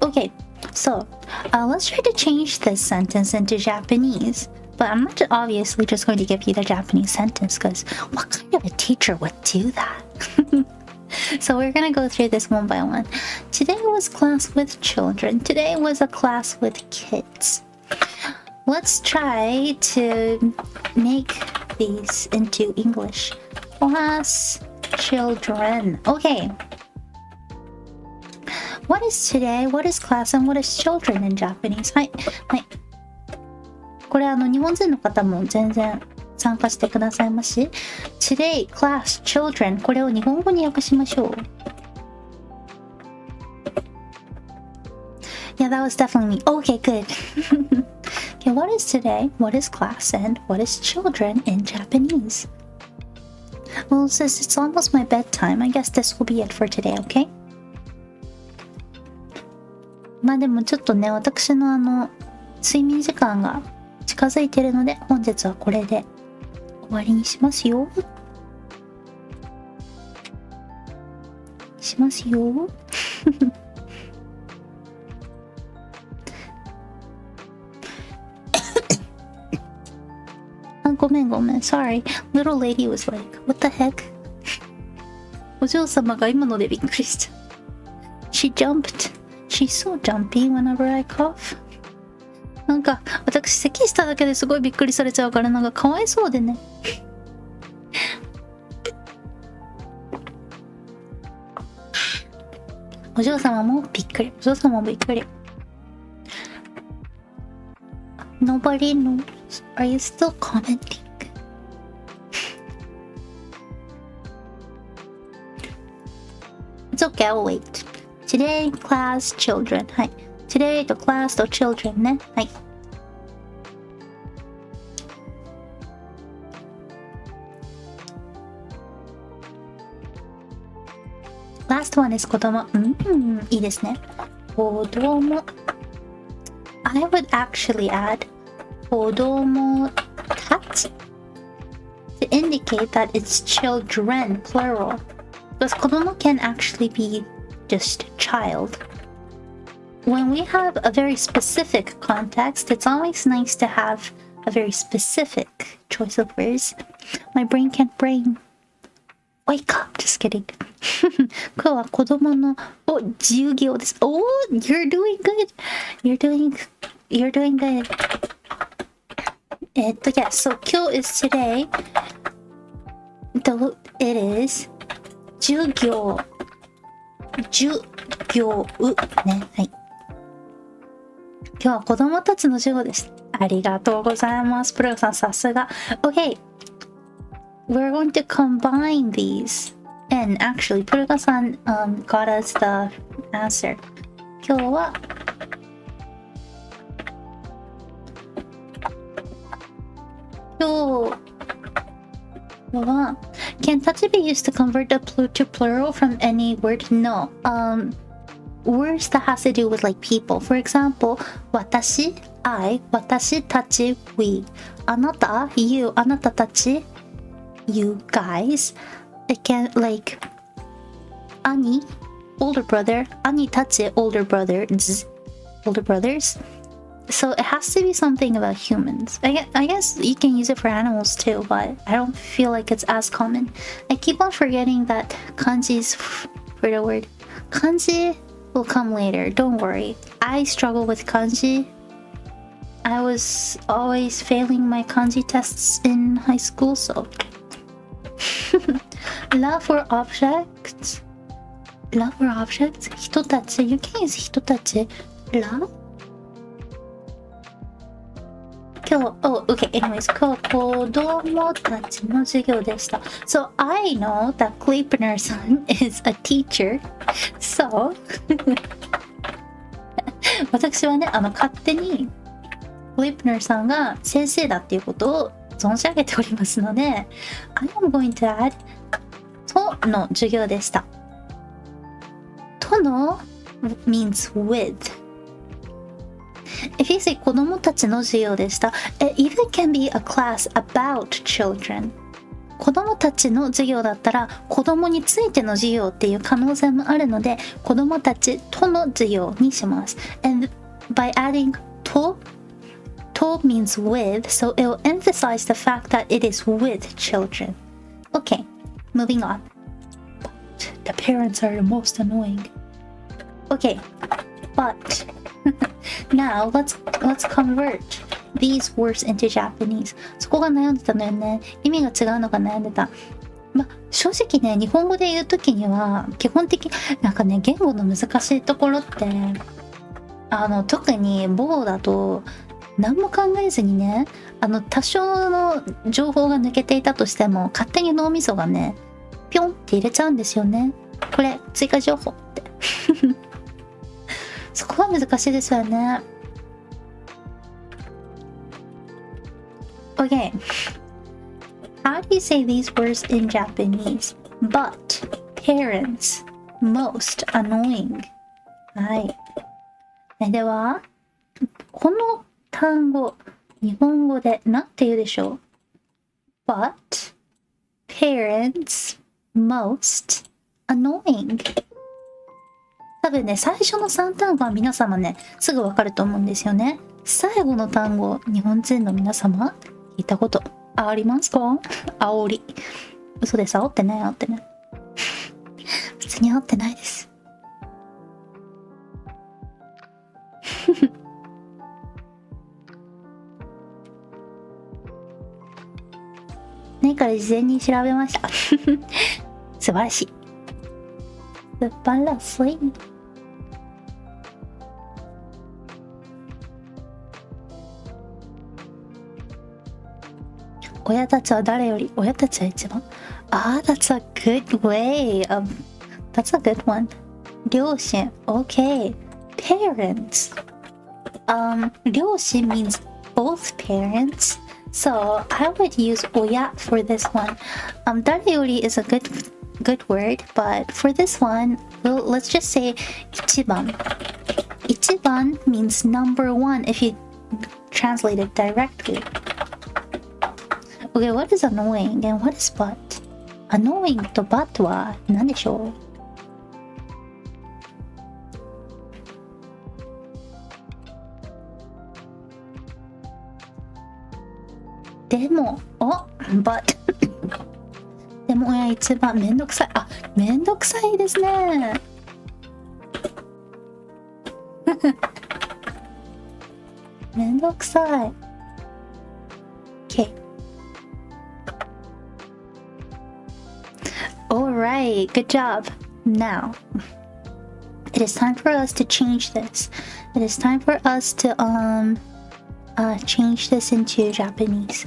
Okay, so let's try to change this sentence into Japanese. But I'm not obviously just going to give you the Japanese sentence because what kind of a teacher would do that? So we're gonna go through this one by one. Today was class with children. Today was a class with kids. Let's try to make these into English. Class, children. Okay. What is today? What is class? And what is children in Japanese? はい。はい。これ日本人の方も全然参加してくださいまし。Today, class, children. これを日本語に訳しましょう。Yeah, that was definitely me. Okay, good. Okay, what is today? What is class? And what is children in Japanese? Well, since it's almost my bedtime, I guess this will be it for today, okay? まあでもちょっとね、私の睡眠時間が近づいているので、本日はこれで終わりにしますよ。しますよ。ごめん。Sorry. Little lady was like, what the heck? お嬢様が今のでびっくりした。She jumped. She's so jumpy whenever I cough. なんか私咳しただけですごいびっくりされちゃうからなんかかわいそうでね。お嬢様もびっくり。お嬢様もびっくり。Nobody knows. Are you still commenting? It's okay, I'll wait. Today, class, children. はい。Today と class と children ね。はい。Last one is 子供。いいですね。子供。I would actually add 子供たち to indicate that it's children, plural. Because 子供 can actually be just child. When we have a very specific context, it's always nice to have a very specific choice of words. My brain can't brain. Wake up! Just kidding. 今日は子供の授業です。Oh, you're doing good. You're doing good. Yeah, so 今日 is today. It is 授業ね。はい。今日は子供たちの授業です。ありがとうございます。プロさんさすが。Okay. We're going to combine these. And actually, プロさん、got us the answer. 今日はcan touch be used to convert the to plural from any word? No. Words that has to do with like people. For example, 私 I 私たち we あなた you あなたたち you guys. It can like 兄 older brother 兄たち older brothers. So it has to be something about humans. I guess you can use it for animals too, but I don't feel like it's as common. I keep on forgetting that kanji is for the word. Kanji will come later, don't worry. I struggle with kanji. I was always failing my kanji tests in high school, so... Love for objects? Love for objects? 人たち? You can use 人たち. Love? Okay, anyways, 今日子供たちの授業でした。So, I know that Kleipner-san is a teacher. So, 私はね、勝手にKleipnerさんが先生だっていうことを存じ上げておりますので、I am going to add との授業でした。との means with。If you say 子供たちの授業でした、it even can be a class about children。子供たちの授業だったら子供についての授業っていう可能性もあるので、子供たちとの授業にします。And by adding と means with, so it will emphasize the fact that it is with children. Okay, moving on. The parents are the most annoying. Okay, but now let's convert these words into Japanese. そこが悩んでたのよね。意味が違うのが悩んでた。正直ね、日本語で言うときには基本的なんかね、言語の難しいところって特に母語だと何も考えずにね、多少の情報が抜けていたとしても勝手に脳みそがねピョンって入れちゃうんですよね。これ追加情報ってそこは難しいですよね。Okay, how do you say these words in Japanese? But, parents, most annoying. はい。では、この単語、日本語で何て言うでしょう？ But, parents, most annoying. 多分ね、最初の3単語は皆様ね、すぐわかると思うんですよね。最後の単語、日本人の皆様、聞いたことありますか？煽り。嘘です。煽ってない、煽ってない。別に煽ってないです。ね、から事前に調べました。素晴らしい。素晴らしい。親たちは誰より、親たちは一番。that's a good way of, that's a good one. 両親 okay. Parents, 両親 means both parents, so I would use 親 for this one. 誰より is a good word, but for this one, let's just say 一番。一番 means number one if you translate it directly.Okay, what is annoying and what is but? Annoying と but は何でしょう？でも、but でも親一番めんどくさい。めんどくさいですね。めんどくさい。Okay.Alright, good job. Now, it is time for us to change this. It is time for us to change this into Japanese.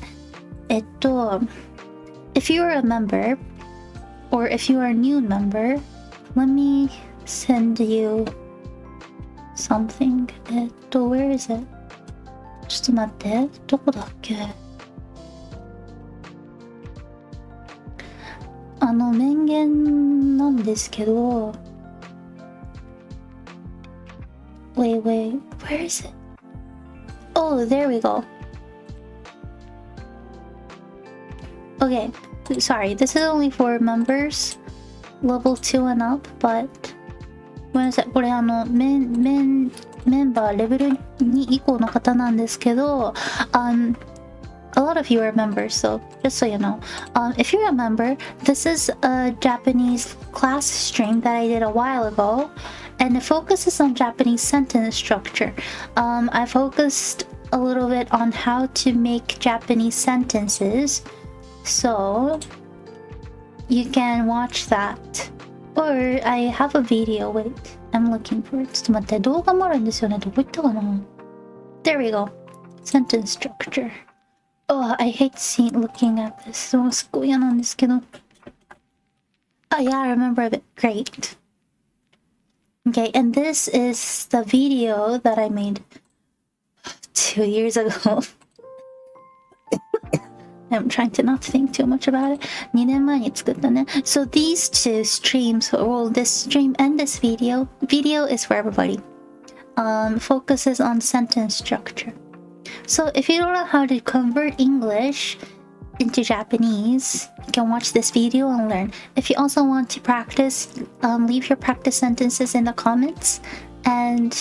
If you are a member, or if you are a new member, let me send you something. Where is it? ちょっと待って、どこだっけ？名言なんですけど wait, where is it? Oh, there we go. Okay, sorry, this is only for members level 2 and up, but ごめんなさい、これメンバーレベル2以降の方なんですけど、a lot of you are members, so just so you know, if you're a member, this is a Japanese class stream that I did a while ago, and it focuses on Japanese sentence structure. I focused a little bit on how to make Japanese sentences, so you can watch that. Or I have a video, wait, I'm looking for it. ちょっと待って、動画もあるんですよね。どこ行ったかな？ There we go. Sentence structure.Oh, I hate looking at this. すごい嫌なんですけど。Yeah, I remember it. Great. Okay, and this is the video that I made 2 years ago. I'm trying to not think too much about it. 2年前に作ったね。So these two streams, well, this stream and this video is for everybody. Focuses on sentence structure. So if you don't know how to convert English into Japanese, you can watch this video and learn. If you also want to practice, leave your practice sentences in the comments and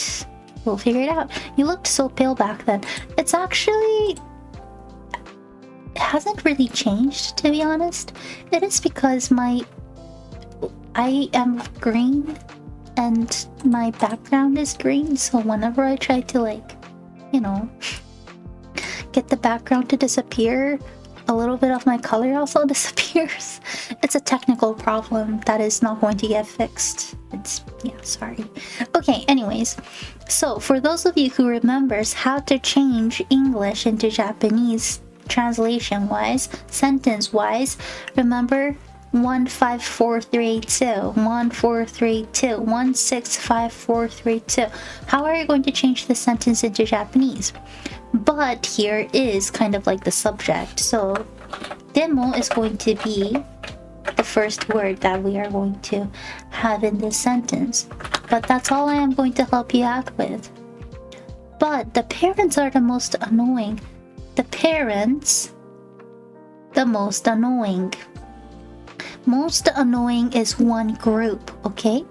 we'll figure it out. You looked so pale back then. It's actually... It hasn't really changed, to be honest. It is because I am green and my background is green, so whenever I try to, like, you know, get the background to disappear, a little bit of my color also disappears. It's a technical problem that is not going to get fixed. Sorry. Okay, anyways, so for those of you who remembers how to change English into Japanese translation wise, sentence wise, remember 154382, 1432, 165432. How are you going to change the sentence into Japanese? But here is kind of like the subject. So demo is going to be the first word that we are going to have in this sentence. But that's all I am going to help you out with. But the parents are the most annoying. The parents, the most annoying. Most annoying is one group, okay?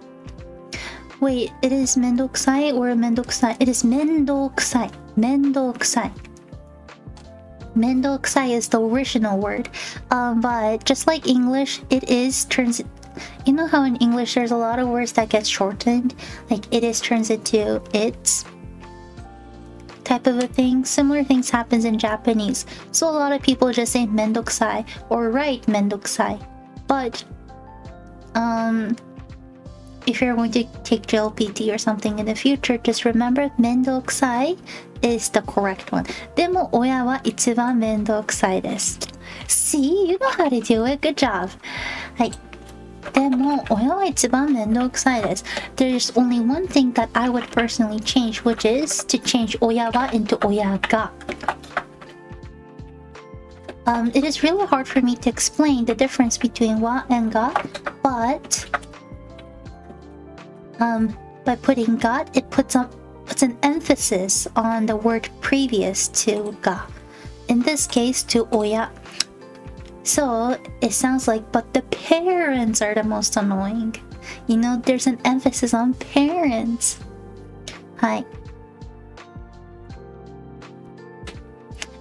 Wait, it is mendokusai or mendokusai? It is mendokusai. Mendokusai. Mendokusai is the original word. But just like English, it is turns... You know how in English there's a lot of words that get shortened? Like it is turns into it's type of a thing. Similar things happens in Japanese. So a lot of people just say mendokusai or write mendokusai. But if you're going to take JLPT or something in the future, just remember mendokusai is the correct one. でも親は一番面倒くさいです。See, you know how to do it. Good job. はい。でも親は一番面倒くさいです。There's only one thing that I would personally change, which is to change 親は into 親が。It is really hard for me to explain the difference between wa and ga, but by putting ga, it puts an emphasis on the word previous to ga. In this case, to oya. So it sounds like, but the parents are the most annoying. You know, there's an emphasis on parents. Hi.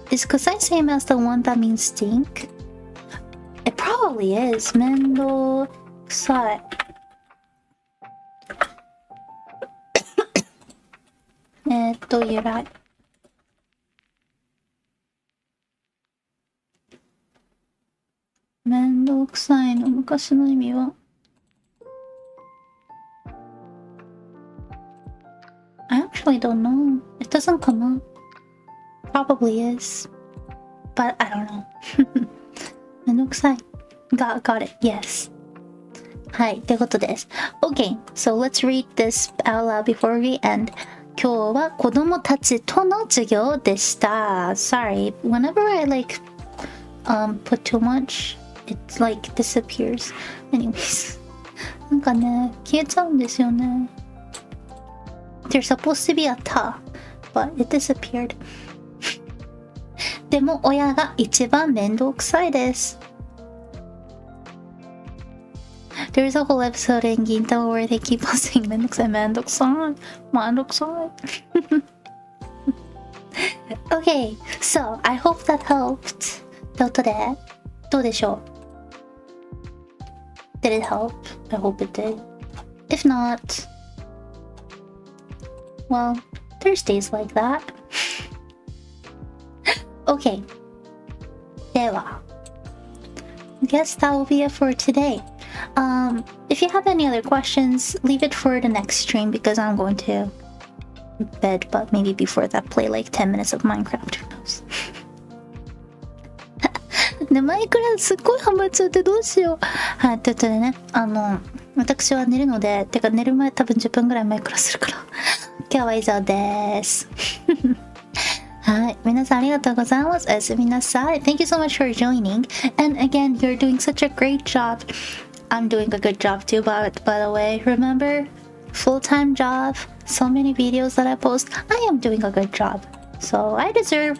Is kusai same as the one that means stink? It probably is. Mendo kusai. You're right. Mendo kusai no mukashi no imi wa? I actually don't know. It doesn't come up. Probably is, but I don't know. めんどくさい。Got it. Yes. はい、ということです。Okay, so let's read this out loud before we end. 今日は子供たちとの授業でした。Sorry, whenever I like put too much, it like disappears. Anyways, なんかね、消えちゃうんですよね。There's supposed to be a ta, but it disappeared. でも親が一番面倒くさいです。There's a whole episode in Gintama where they keep on saying めんどくさい、めんどくさい、めんどくさい。Okay, so I hope that helped. ということで、どうでしょう？ Did it help? I hope it did. If not, well, there's days like that. Okay. では I guess that will be it for today. If you have any other questions, leave it for the next stream because I'm going to bed, but maybe before that play like 10 minutes of Minecraft, who knows. ね、マイクラすっごいハマっちゃってどうしよう。はい、ということでね、私は寝るので、てか寝る前多分10分ぐらいマイクラするから今日は以上です。はい、皆さんありがとうございます。おやすみなさい。Thank you so much for joining. And again, you're doing such a great job. I'm doing a good job too, by the way. Remember, full-time job, so many videos that I post. I am doing a good job. So I deserve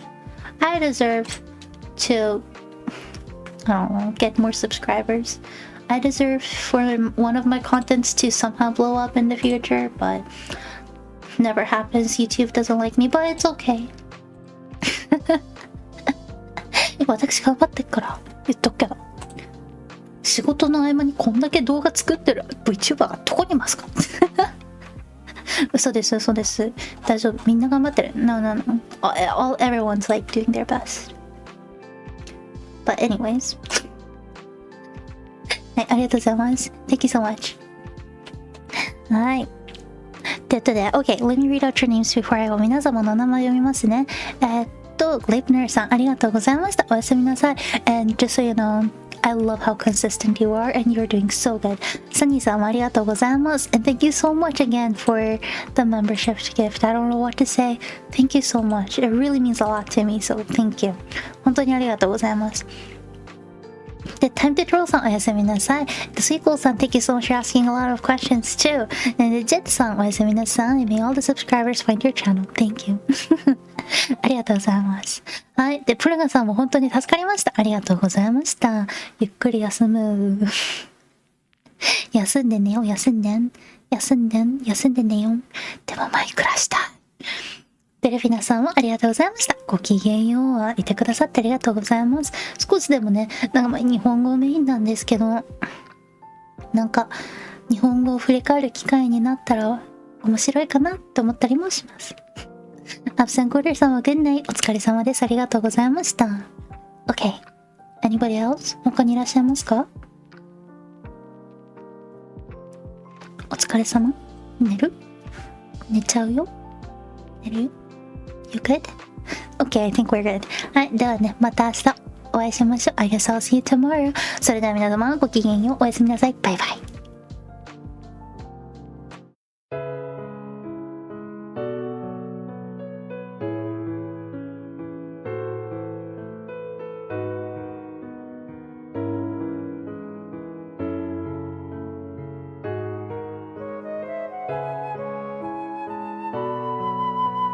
to, I don't know, get more subscribers. I deserve for one of my contents to somehow blow up in the future, but never happens. YouTube doesn't like me, but it's okay. 私頑張ってっから言っとくけど、仕事の合間にこんだけ動画作ってる VTuber がどこにいますか？嘘です、嘘です。大丈夫、みんな頑張ってる。No, no, no. Everyone's like doing their best. But anyways. はい、ありがとうございます。Thank you so much. はい。ということで、OK, let me read out your names before I go. 皆様のお名前読みますね。Glipner さん、ありがとうございました。おやすみなさい。And just so you know, I love how consistent you are and you're doing so good. サニーさんもありがとうございます。And thank you so much again for the membership gift. I don't know what to say. Thank you so much. It really means a lot to me, so thank you. 本当にありがとうございます。で、Time to Troll さんおやすみなさい。The Sequel さん Thank you so much for asking a lot of questions too. And the Jet さんおやすみなさい。May all the subscribers find your channel. Thank you. ありがとうございます。はい。で、プルガさんも本当に助かりました。ありがとうございました。ゆっくり休む。休んで寝よう、休んで寝よう。でもマイクラした。デルフィナさんもありがとうございました。ごきげんようはいてくださってありがとうございます。少しでもね、なんか日本語メインなんですけど、なんか日本語を振り返る機会になったら面白いかなって思ったりもします。アブセンコーデルさんはgood night。お疲れ様です。ありがとうございました。OK。Anybody else? 他にいらっしゃいますか？お疲れ様？寝る？寝ちゃうよ？寝るよ？You good? Okay, I think we're good. はい、ではね、また明日お会いしましょう。I guess I'll see you tomorrow. それでは皆様ごきげんよう。おやすみなさい。バイバイ。